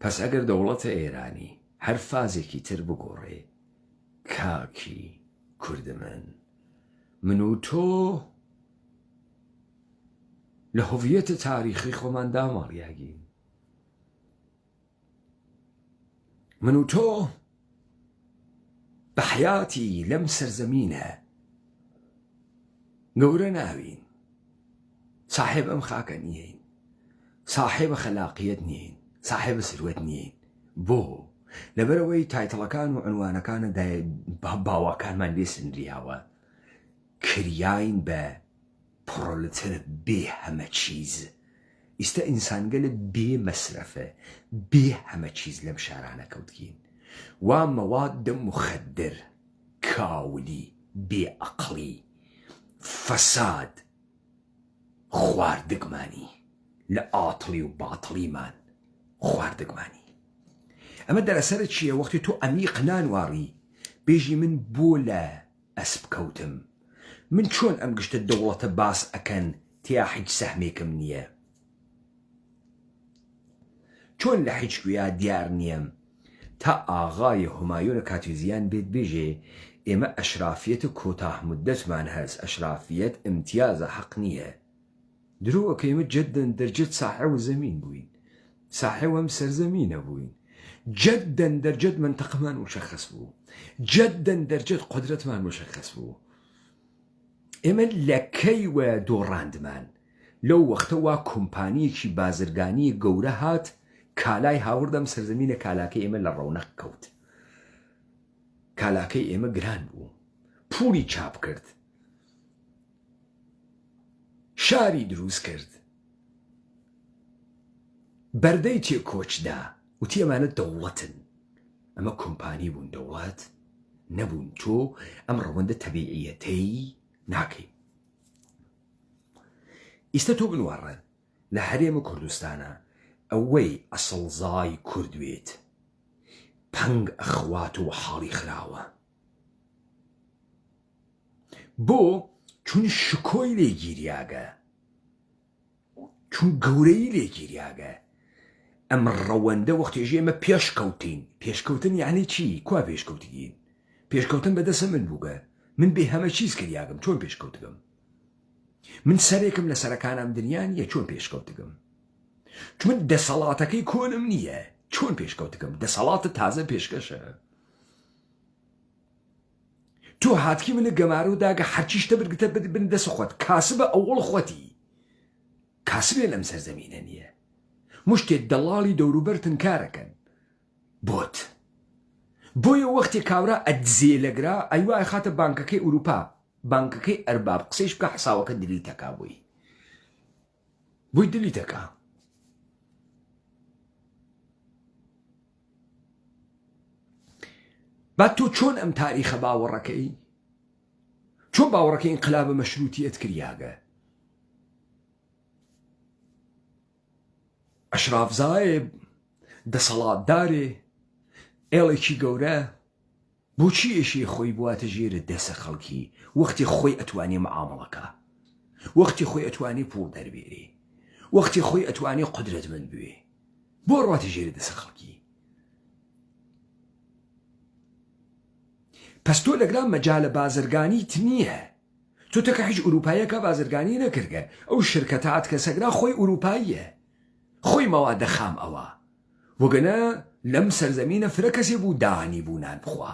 پس ئەگەر دەوڵەتە ئێرانی هەر فازێکی تر بگۆڕێ کاکی کوردمن من و تۆ لە هۆڤیەتە تاریخی خۆمان داماڵیاگین. من و تۆ بە حیاتی لەم سەرزەمینە گەورە ناوین صاحب ئەم خاکە نیین صاحب خەلاقیەت نین صاحب سروەت نین. بۆ لەبەرەوەی تایتڵەکان و عنوانەکانە باواکانمان لێ سندریاوە کریاین بە پڕۆلتر بێ هەمە چیز ئیستا ئینسانگەلە بێ مەسرەفە بێ هەمە چیز لەم شارانە کەوتگین وا مەوادە مخەدر کاولی بێ ئەقڵی فەساد خواردگمانی لە ئاتڵی و باتڵیمان خواردگمانی. ئەمە دەرەسەرە چییە وەختی تۆ ئەمیق نانواری بێژی من بۆ لە ئەسب کەوتم من چۆن ئەم گشتە دەوڵەتە باس ئەکەن تیا هیچ سەهمێکم نییە چۆن لە هیچ گویا دیار نییەم تا ئاغای هومایۆنە کاتوزیان بێت بێژێ ئێمە ئەشرافیەتە کۆتاه مودەتمان هەست ئەشرافیەت ئیمتیازە حەق نییە درۆوەکە ئێمە جەدەن دەرجەت ساحێ و زەمین بووین ساحێ ئەم سەرزەمینە بووین جەدەن دەرجەت منتەقەمان مشەخەص بوو جەدەن دەرجەت قودرەتمان مشەخەص بوو. ئێمە لەکەی وە دۆڕاندمان لەو وەختە وا کۆمپانیەکی بازرگانی گەورە هات کالای هاوردەم سەرزەمینە کالاکەی ئێمە لە ڕەونەق کەوت کالاکەی ئێمە گران بوو پوڵی چاپ کرد شاری دروست کرد بەردەی تێ کۆچدا وتی ئەمانە دەوڵەتن ئەمە کۆمپانی بوون دەوڵەت نەبوون تۆ ئەم ڕەوەندە تەبیعیەتەی ناکەی. ئیستا تۆ بنوارڕە لە هەرێمە کوردستانە ئەوەی ئەسڵزای کوردوێت پەنگ ئەخوات و حاڵی خراوە بۆ چون شکۆی لێگیریاگە چون گەورەی لێگیریاگە ئەم ڕەوەندە وەختێژی ئێمە پێشکەوتین پێشکەوتن یعنی چی کوا پێشکەوتگین پێشکەوتن بەدەسە من بووگە من بێ هەمە چیز کردیاگەم چۆن پێشکەوتگەم من سەرێکم لە سەرەکانم دنیا نییە چۆن پێشکەوتگەم چون من دەسەڵاتەکەی کۆنم نییە چۆن پێشکەوتگەم دەسەڵاتە تازە پێشکەشە تۆ هاتکی منە گەمارە و داگە هەرچیشتە برگتە بن دەسە خۆت کاسبە ئەوڵ خۆتی کاسبێ لەم سەرزەمینە نییە مشتێ دەڵاڵی دەوروبەرتن کارەکەن بۆت بۆیە وەختی کاورا ئەدزێ لەگرا ئەیوای خاتە بانکەکەی ئوروپا بانکەکەی ئەرباب قسەیش بکە حساوەکە دلیتەکا بووی دلیتەکە با تۆ چۆن ئەم تاریخە باوەڕەکەی چۆن باوەڕەکەی ئینقلابە مەشروتیەت کریاگە ئەشرافزایێ دەسەڵاتدارێ ئێڵێکی گەورە بۆچی ئێشێ خۆی بواتە ژێرە دەسە خەڵکی وەختی خۆی ئەتوانێ مەعامەڵەکە وەختی خۆی ئەتوانێ پوڵ دەربێرێ وەختی خۆی ئەتوانێ قودرەتمەند بوێ بۆ ڕاتە ژێرە دەسە خەڵکی پس تۆ لەگرام مەجالە بازرگانیت نییە تۆ تەکە هیچ ئوروپایەکە بازرگانی نەکردگە ئەو شرکەتات کە سەگرا خۆی ئوروپاییە خۆی مەوادە خام ئەوە وەگەنە لەم سەرزەمینە فرە کەسێ بوو داهانی بوونان بخوا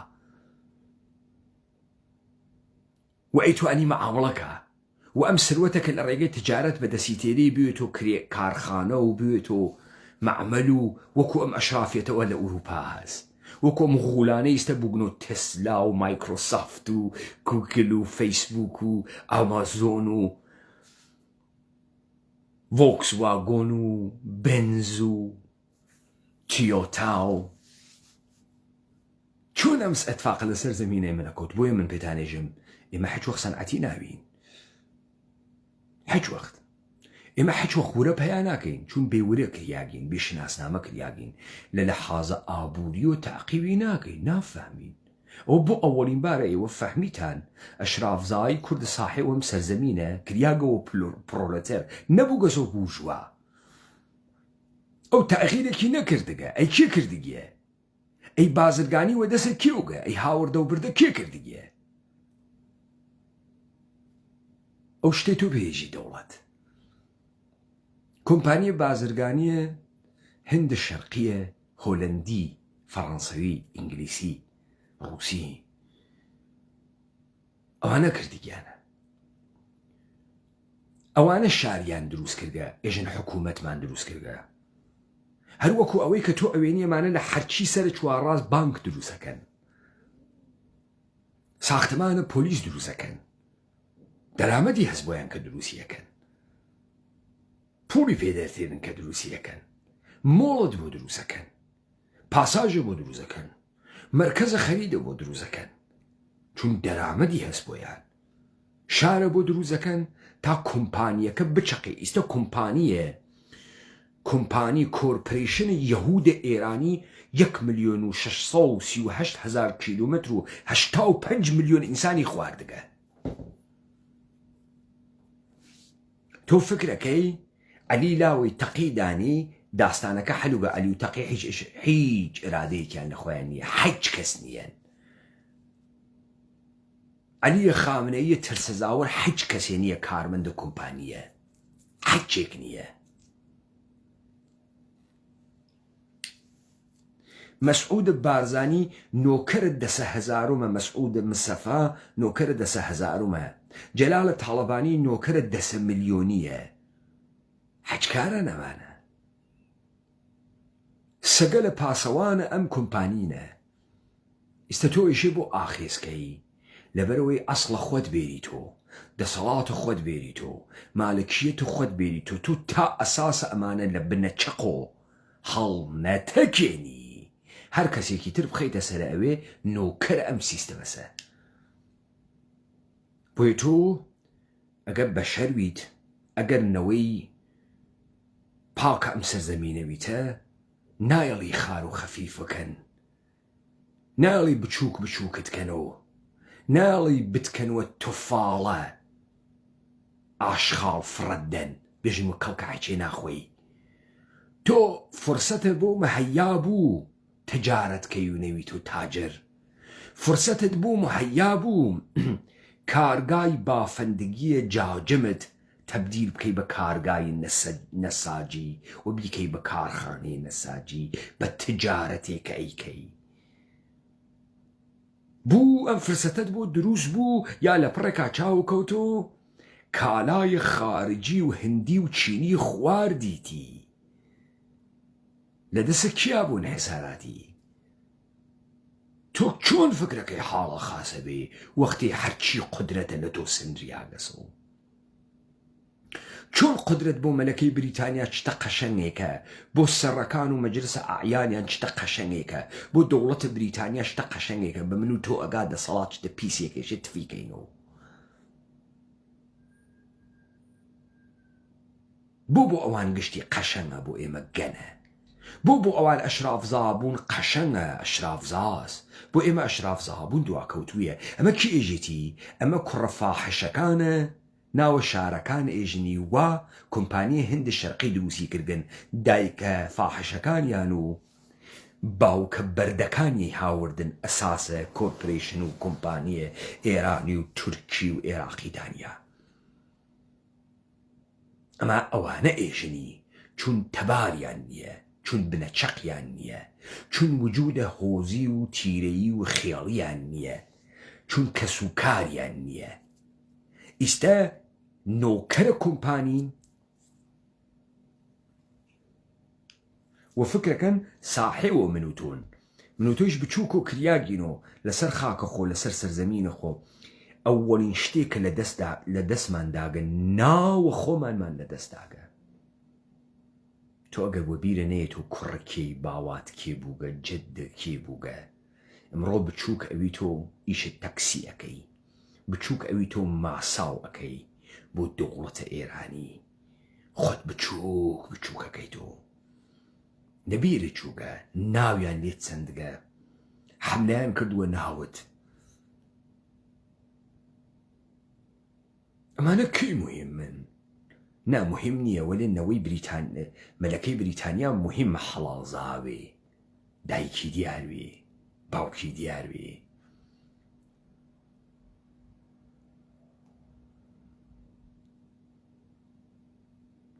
و ئەیتوانی مەعامڵەکە و ئەم سروەتەکە لە ڕێگەی تجارەت بەدەستی تێری بوێت و کارخانە و بوێت و مەعمەل و وەکو ئەم ئەشرافێتەوە لە ئوروپا هەست وەکو ئەم غوڵانەی ئێستا بووگن و تسلا و مایکرۆسافت و گوگل و فەیسبوک و ئامازۆن و ڤۆکس واگۆن و بنز و تیۆتا و چۆن ئەم ئەتفاقە لەسەر زەمینەی منەکەوت بۆیە من پێتانێژم ئێمە هیچ وەخت سەنعەتی ناوین هیچ وەخت ئێمە هیچ وەخت ورە پەیا ناکەین چون بێورە کریاگین بێشناسنامە کریاگین لە لەحاظە ئابووری و تاقیوی ناکەین نافەهمین ئەو بۆ ئەوەڵین بارە ئێوە فەهمیتان ئەشرافزای کورد ساحێ وەم سەرزەمینە کریاگەوە پرۆلەتەر نەبوو گەزۆ بوژوا ئەو تاغیرێکی نەکردگە ئەی کێ کردگیە ئەی بازرگانی وە دەسە کێوگە ئەی هاوردە و بردە کێ کردگیە ئەو شتێ تۆ بێژی دەوڵەت کۆمپانیە بازرگانیە هند شەرقیە هۆلەندی فەڕەنسەوی ئینگلیسی ڕووسی ئەوانە کردگیانە ئەوانە شاریان دروست کردگە ئێژن حکوومەتمان دروست کردگە هەروەکو ئەوەی کە تۆ ئەوێنیەمانە لە هەرچی سەر چوارڕاست بانک دروستەکەن ساختمانە پۆلیس دروستەکەن دەرامەدی هەست بۆیان کە دروستیەکەن پوڵی پێدەرتێنن کە دروستیەکەن مۆڵت بۆ دروستەکەن پاساژە بۆ دروستەکەن مرکزە خەریدە بۆ دروستەکەن چون دەرامەدی هەست بۆیان شارە بۆ دروستەکەن تا کۆمپانیەکە بچەقێ ئیستا کۆمپانی کۆرپۆریشنی یەهودە ئێرانی 1,638,000 کیلومتر و 85 ملیۆن ئینسانی خواردگە تۆ فکرەکەی عەلی لاوەی تەقی دانی داستانەکە هەلوگە عەلی و تەقی هیچ ئرادەیەکیان لەخۆیان نییە هیچ کەس نییەن عەلی خامنەیی ترسەزاوەر هیچ کەسێ نییە کارمەندە کۆمپانیە هیچێک نییە مەسعود بارزانی نۆکەرە دەسە هەزارۆمە مەسعود مسەفا نۆکەرە دەسە هەزارۆمە جەلالە تاڵەبانی نۆکەرە دەسە ملیۆنیە هیچ کارە نەمانە سەگە لە پاسەوانە ئەم کۆمپانینە ئێستا تۆ ئیشێ بۆ ئاخێزکەی لەبەرەوەی ئەسڵە خۆت بێری تۆ دەسەڵاتە خۆت بێری تۆ مالکیەتە خۆت بێری تۆ تو تا ئەساسە ئەمانە لە بنەچەقۆ هەڵ نەتەکێنی هەر کەسێکی تر بخەیتە سەر ئەوێ نۆکەر ئەم سیستەمەسە بۆیە تۆ ئەگەر بەشەرویت ئەگەر نەوەی پاکە ئەم سەرزەمینەویتە نایەڵی خار و خەفیفەکەن ناڵی بچووک بچووکتکەنەوە، ناڵی بتکەنەوە تۆفاڵە ئاشخاڵ فڕەدەن بێژن وە کەڵکەعچێ ناخۆی. تۆ فرسەتە بۆ مەهەیا بوو تجارەتکەی و نەوی تۆ تاجر، فرسەتت بوو مهەیا بوو کارگای بافەندگیە جاجمت تەبدیل بکەی بە کارگای نەساجی و بیکەی بە کارخانەی نەساجی بە تجارەتێکە ئەیکەی. بوو ئەم فرسەتت بۆ دروست بوو یا لە پڕێکا چاو کەوتۆ کالای خارجی و هندی و چینی خواردیتی لە دەستە کیا بوون هێزاراتی؟ تۆ چۆن فکرەکەی حاڵە خاسە بێ وەختی هەرچی قودرەتە لە تۆ سندریاگەسە؟ چۆن قدرت بۆ مەلەکەی بریتانیا چتە قەشەنگێکە، بۆ سەرەکان و مەجلسە ئاعیانیان چتە قەشەنگێکە، بۆ دەوڵەتە بریتانیا شتە قەشەنگێکە، بە من و تۆ ئەگا دەسەڵات چتە پیسێکێشێ تفیکەینەوە. بۆ ئەوان گشتی قەشەنگە، بۆ ئێمە گەنە. بۆ ئەوان ئەشرافزا بوون قەشەنگە، ئەشرافزاست. بۆ ئێمە ئەشرافزا بوون دواکەوتویە. ئەمە کی ئێژێتی؟ ئەمە کوڕە فاحشەکانە ناوە شارەکان ئێژنی وا کۆمپانیە هند شەرقی دروستی کردن، دایکە فاحشەکانیان و باوکە بەردەکانی هاوردن ئەساسە کۆرپۆریشن و کۆمپانیە ئێرانی و تورکی و عێراقی دانیا. ئەمە ئەوانە ئێژنی چون تەباریان نییە، چون بنەچەقیان نییە، چون وجودە هۆزی و تیرەیی و خێڵیان نییە، چون کەسوکاریان نییە. ئیستا نۆکەرە کۆمپانی و فکرەکەن ساحێوە من و تۆن. من و تۆیش بچووک و کریاگینۆ لەسەر خاکە خۆ لەسەر سەرزەمینە خۆ ئەوەڵین شتێکە لە دەستمانداگە ناوە خۆمانمان لە دەستداگە. تۆ ئەگەر بۆ بیرە نەیە تۆ کوڕکێی باوات کێ بووگە جد کێ بووگە. ئەمڕۆ بچووک ئەوی تۆ ئیشت تەکسی ئەەکەی، بچووک ئەوی تۆ ماساو ئەەکەی بۆ دەوڵەتە ئێرانی. خۆت بچووک بچووکەکەی تۆ نەبیرە چووگە ناویان لێت چەندگە حملەیان کردووە ناوت. ئەمانە کەی مهم من؟ نا مهم نییە، وەلێ نەوەی مەلەکەی بریتانیا مهمە حەڵاڵزاوێ، دایکی دیاروێ، باوکی دیاروێ.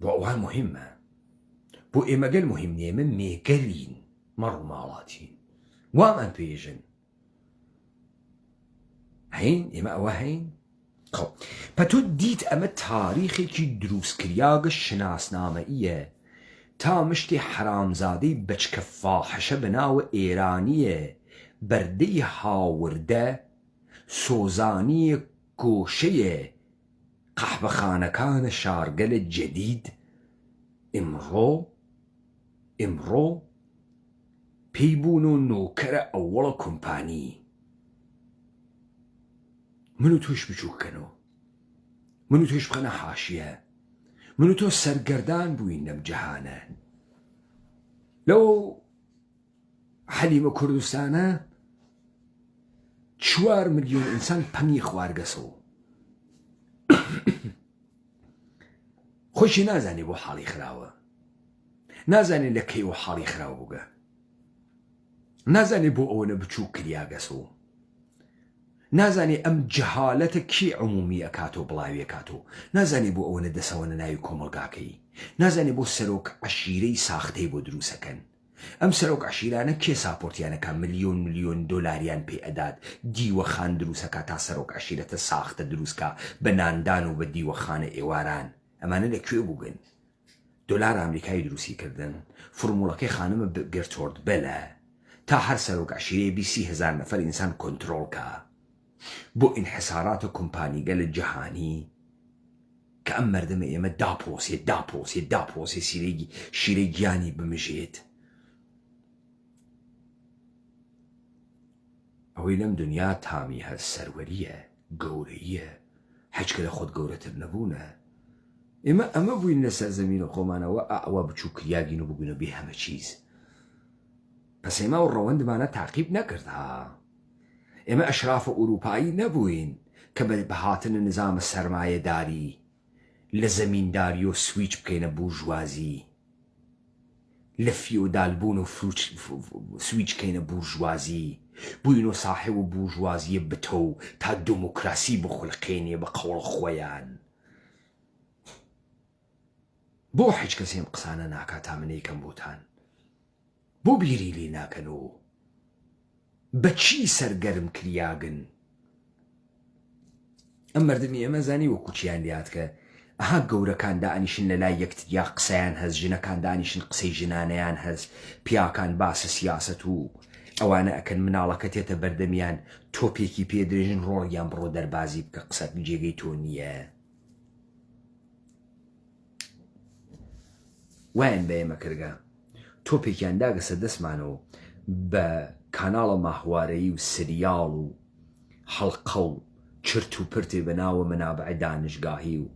بۆ ئەوان مهمە، بۆ ئێمەگەل مهم نییە. من مێگەلین مەڕ و ماڵاتین وامان پێژن هەین، ئێمە ئەوە هەین. پە تۆ دیت ئەمە تاریخێکی دروستکریاگە شناسنامەئیە تا مشتی حرامزادەی بچکە فاحشە بەناوە ئێرانیە بەردەی هاوردە سۆزانی گۆشەیە قەحبەخانەکانە شارگەلە جەدید. ئمڕۆ پێی بوون و نۆکەرە ئەووەڵە کۆمپانی. من و توش بچووکەنەوە، من و توش بخەنە حاشیە، من و تۆ سەرگەردان بووین لەم جەهانە. لەو حەلیمە کوردستانە 4 ملیۆن ئینسان پەنی خواردگەسەوە. خۆشی نازانێ بۆ حاڵی خراوە، نازانێ لە کەیوە حاڵی خراوە بووگە، نازانێ بۆ ئەوەنە بچوو کریاگەسەوە، نازانێ ئەم جەهالەتە کی عمومی ئەکاتۆ بڵاوی ئەکاتۆ، نازانێ بۆ ئەوەنە دەسەوەنە ناوی کۆمەڵگاکەی، نازانێ بۆ سەرۆک عەشیرەی ساختەی بۆ دروستەکەن. ئەم سەرۆک عەشیرانە کێ ساپۆرتیانەکە ملیۆن دۆلاریان پێ ئەدات دیوەخان دروستەکە تا سەرۆک عەشیرەتە ساختە دروستکە بە ناندان و بە دیوەخانە ئێواران. ئەمانە لەکوێ بووگن؟ دۆلار ئەمریکای دروستی کردن، فرموڵەکەی خانمە گرتۆرد بەلە تا هەر سەرۆک عەشیرەیە 20,000 نەفەر ئینسان کۆنتڕۆڵکە بۆ ئینحساراتە کۆمپانیگە لە جەهانی کە ئەم مەردەمە ئێمە داپۆسێ شیرەی گیانی بمژێت. ئەوەی لەم دنیا تامی هەر سەروەریە، گەورەیە، هەچکە لە خۆت گەورەتر نەبوونە. ئەمە بووین لە سەرزەمینە خۆمانەوە ئەوە بچوو کریاگین و ببووینە بێ هەمە چیز. پس ئێمە و ڕەوەندمانە تاقیب نەکردها ئێمە ئەشرافە ئوروپایی نەبووین کە بە هاتنە نظامە سەرمایەداری لە زەمینداری و سویچ بکەینە بورژوازی لە فیۆدالبوون و سویچ بکەینە بورژوازی بووین و ساحێ و بورژوازیە بتە و تا دموکراسی بخولقێنێ بە قەوڵ خۆیان بۆ هیچ کەسێم قسانە ناکات تا من یەکەم بۆتان بۆ بیری لێ ناکەن و بە چی سەرگەرم کریاگن ئەم مردمی ئێمە زانی وەکو چیان دیات کە ئەها گەورەکان دائنیشن لە لای یەکتریا قسەیان هەست ژنەکان دانیشن قسەی ژنانەیان هەست پیاکان باسە سیاسەت و ئەوانە ئەکەن مناڵەکە تێتە بەردەمیان تۆپێکی پێدرێژن ڕۆڵیان بڕۆ دەربازی بکە قسەت جێگەی تۆ نییە وایان بە ئێمە کردگە تۆپێکیان داگەسە دەستمانەوە بە کاناڵە ماهوارەیی و سریاڵ و هەڵقە و چرت و پرتێ بەناوە منابع دانشگاهی و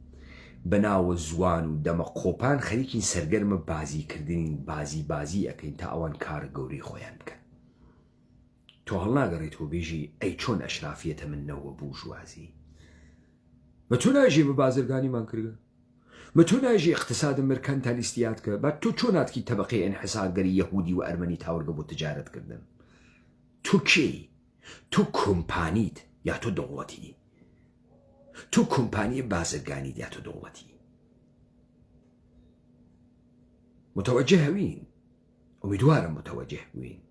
بەناوە زوان و دەمە قۆپان خەریکین سەرگەرمە بازیکردنین بازی ئەەکەین تا ئەوان کارە گەورەی خۆیان بکەن تۆ هەڵناگەڕێتەوە بێژی ئەی چۆن ئەشرافیەتە منەوە بوژوازی بە تۆ ناژێ بە بازرگانیمان کردە بە تۆ ناژێ اقتصادە مرکەنتالیستیات کە بە تۆ چۆن ناتکی تەبەقەی ئەنحسارگەری یەهودی و ئەرمەنی تاوەرگە بۆ تجارەتکردن تۆ کێی تۆ کۆمپانیت یا تۆ دەوڵەتی تۆ کۆمپانیە بازرگانیت یا تۆ دەوڵەتی متوجه هەوین ئومیدوارم متوجه بووین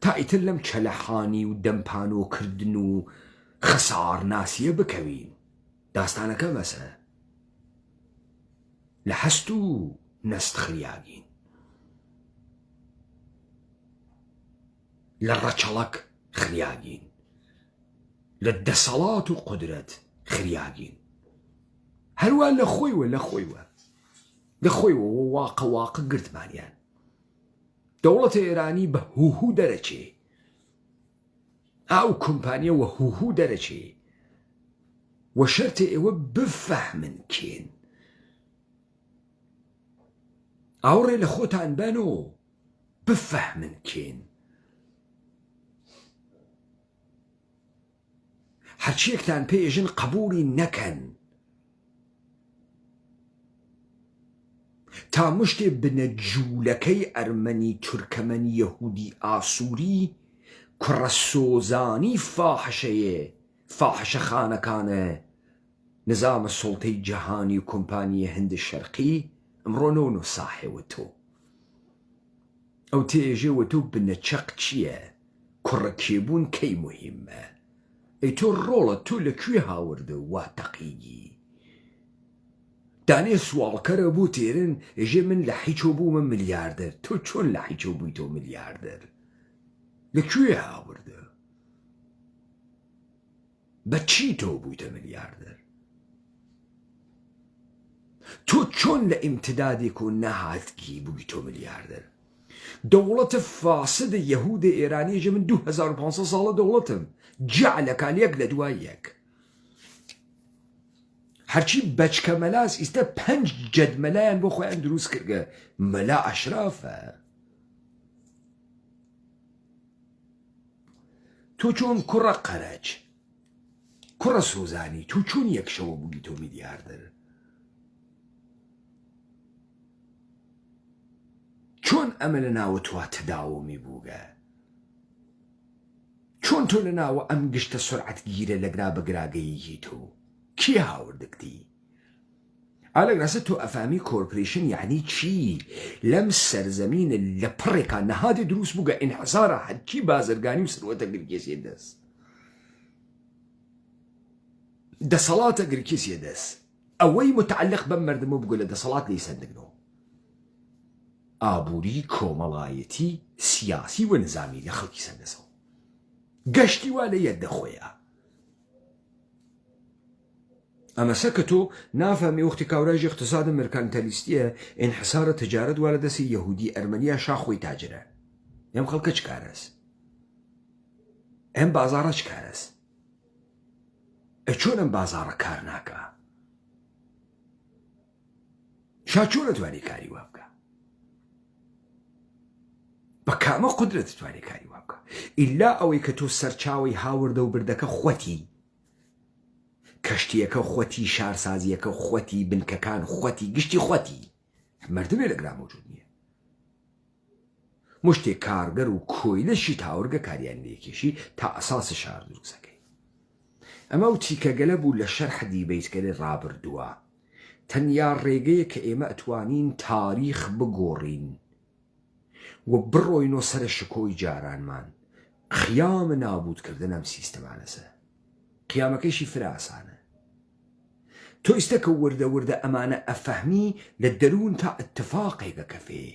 تا ئیتر لەم چەلەحانی و دەمپانۆکردن و خەسار ناسیە بکەوین داستانەکە بەسە لە هەست و نەست خریاگین لە ڕەچەڵەک خریاگین لە دەسەڵات و قودرەت خریاگین هەروە لە خۆیوە واقە گرتمانیان دەوڵەتە ئێرانی بە هوهو دەرەچێ ئاو کۆمپانیە وە هوهو دەرەچێ وە شەرتە ئێوە بفەهمن کێن ئاوڕێ لە خۆتان بەنۆ بفەهمن کێن هەرچیەکتان پێژن قبولی نەکەن تا مشتێ بنە جوولەکەی ئەرمەنی تورکەمەنی یەهودی ئاسووری کوڕە سۆزانی فاحشەیە فاحشە خانەکانە نظامە سوڵتەی جەهانی و کۆمپانیە هەند شەرقی ئەمڕۆ نۆ ساحێوە تۆ ئەو تێژێوە تۆ بنە چەق چییە کوڕە کێبوون کەی مهمە ئەی تۆ ڕۆڵە تۆ لەکوێ هاوردە وا تەقیگی دانێ سوالکەرە بوو تێرن ئێژێ من لە حیچۆ بوومە ملیاردەر تۆ چۆن لە حیچۆ بووی تۆ ملیاردەر لەکوێ هاوردە بە چی تۆ بوویتە ملیاردەر تۆ چۆن لە ئیمتدادێک و نەهاتگی بووی تۆ ملیاردەر دەوڵەتە فاسدە یەهودە ئێرانیژە من 2500 ساڵە دەوڵەتم جعلەکان یەک لە دوای یەک هەرچی بەچکە مەلاس ئیستە 5 جەدمەلایان بۆ خۆیان دروست کردگە مەلا ئەشرافە تۆ چۆن کوڕە قەرەج کوڕە سۆزانی تۆ چۆن یەکشەوە بووی تۆ میلیاردەر چۆن ئەمە لە ناوە توا تەداومی بووگە چۆن تۆ لە ناوە ئەم گشتە سرعەتگیرە لەگرا بەگراگەیەکی تۆ کی هاوردەکتی ئالەگراسە تۆ ئەفامی کۆرپۆریشن یعنی چی لەم سەرزەمینە لە پڕێکا نەهادێ دروست بووگە ئینحسارە هەرچی بازرگانی و سروەتە گرکێسیە دەست دەسەڵاتە گرکێسیە دەست ئەوەی متعلق بەم مردمە بگو لە دەسەڵات لێی سەردەگنەوە ئابووری کۆمەڵایەتی سیاسی و نظامی لە خەڵکی سەردەسەوە گەشتی وا لە یەکدەخۆیە ئەمەسە کە تۆ نافهمی وەختی کاوراژی اقتصاد مرکانتەلیستیە ئینحسارە تجارەت وا لە دەستی یەهودی ئەرمەنیا شاخۆی تاجرە ئەم خەڵکە چ کارەس ئەم بازاڕە چ کارەس چۆن ئەم بازاڕە کار ناکە شا چۆن نەتوانی کاری وا بکە بە کامە قودرەت توانێت کاری وا بکە ئیلا ئەوەی کە تۆ سەرچاوی هاوردە و بردەکە خۆتی کەشتیەکە خۆتی شارسازیەکە خۆتی بنکەکان خۆتی گشتی خۆتی مردمێ لەگرا مەوجود نییە مشتێک کارگەر و کۆیلەشی تاوەرگە کاریان لێکێشی تا ئەساسی شار دروستەکەی ئەمە و چیکەگەلە بوو لە شەرحەدی بەیتکەری ڕابردووە تەنیا ڕێگەیە کە ئێمە ئەتوانین تاریخ بگۆڕین و بڕۆینەوە سەر شکۆی جارانمان قیامە نابودکردن ئەم سیستەمانەسە قیامەکەیشی فراسانە تۆ ئیستە کە وردە وردە ئەمانە ئەفەهمی لە دەروون تا ئەتفاقێکە کەفێ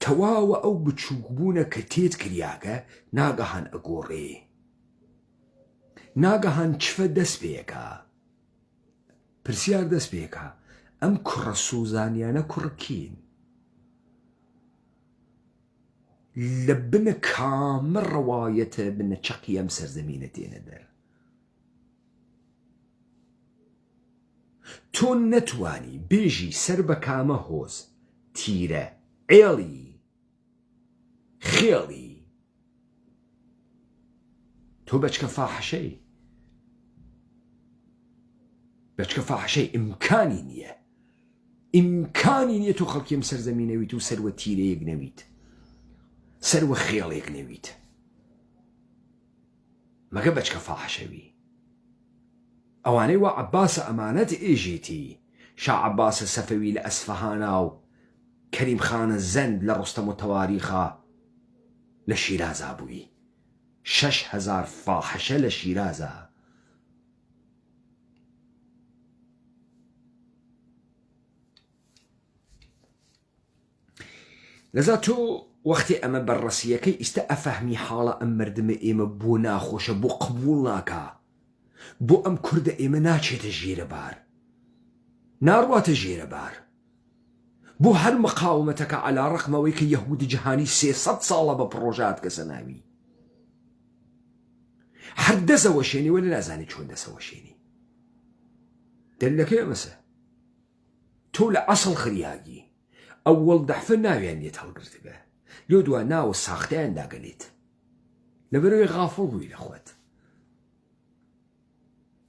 تەواوە ئەو بچووکبوونە کە تێت کریاگە ناگەهان ئەگۆڕێ ناگەهان چفە دەست پێیەکە پرسیار دەست پێیەکە ئەم کوڕە سوزانیانە کوڕکین لە بنە کامە ڕەوایەتە بنە چەقی ئەم سەرزەمینە تێنە دەر تۆ نەتوانی بێژی سەر بە کامە هۆز تیرە ئێڵی خێڵی تۆ بەچکە فاحشەی ئیمکانی نییە تۆ خەڵکیم سەرزەمینەویت و سەروە تیرەیەک نەویت سەروە خێڵێک نەویت مەگە بەچکە فاحشەوی ئەوانەی وا عەباسە ئەمانەت ئێژێتی شا عەباسە سەفەوی لە ئەسفەهانا و کەریم خانە زەند لە ڕۆستەم و تەواریخە لە شیرازا بووی 6,000 فاحشە لە شیرازە لەذا تۆ وەختی ئەمە بەڕەسیەکەی ئیستە ئەفەهمی حاڵە ئەم مردمە ئێمە بۆ ناخۆشە بۆ قبوڵ ناکا بۆ ئەم کوردە ئێمە ناچێتە ژێرە بار ناڕواتە ژێرە بار بۆ هەر مقاومەتەکە عەلا ڕەقمەوەی کە یەهودی جیهانی 300 ساڵە بە پڕۆژات کەسە ناوی هەر دەسەوە شێنی وە لە نازانی چۆن دەسەوە شێنی دەلەکەی ئەمەسە تۆ لە ئەسڵ خریاگی ئەوەڵ دەحفە ناویان لێت هەڵگرتبە لێ دووە ناوە ساختیان داگەنێت لەبەرەوەی غافڵ بووی لە خۆت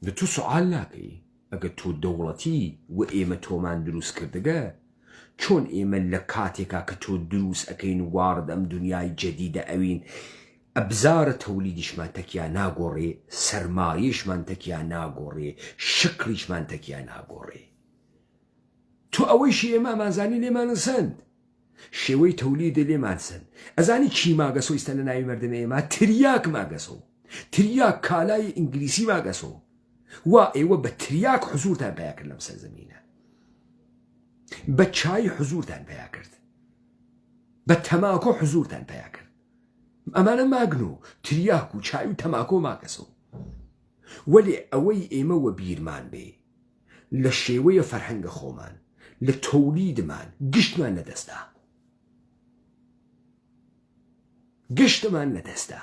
لە تو سوال ناکەی ئەگە تۆ دەوڵەتی و ئێمە تۆمان دروست کردگە چۆن ئێمە لە کاتێکا کە تۆ دروست ئەەکەین وارد ئەم دنیای جەدیدە ئەوین ئەبزارە تەولیدیشمان تەکیان ناگۆڕێ سەرمایەشمان تەکیان ناگۆڕێ شکلیشمان تەکیان ناگۆڕێ تۆ ئەوەیشی ئێمە ئەمانزانی لێمانە سند شێوەی تەولیدە لێمان سند ئەزانی چی ماگەسۆ ئیستە لە ناوی مردمە ئێمە تریاک ماگەسۆ تریاک کالای ئینگلیسی ماگەسۆ وا ئێوە بە تریاک حزورتان پیا کرد لەم سەرزەمینە بە چای حزورتان پیا کرد بە تەماکۆ حزورتان پیا کرد ئەمانە ماگن و تریاک و چای و تەماکۆ ماگەسۆ وەلێ ئەوەی ئێمە وە بیرمان بێ لە شێوەیە فەرهەنگە خۆمان لە تەولیدمان گشتمان لەدەستا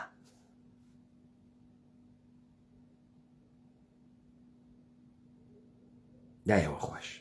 دایەوە خۆش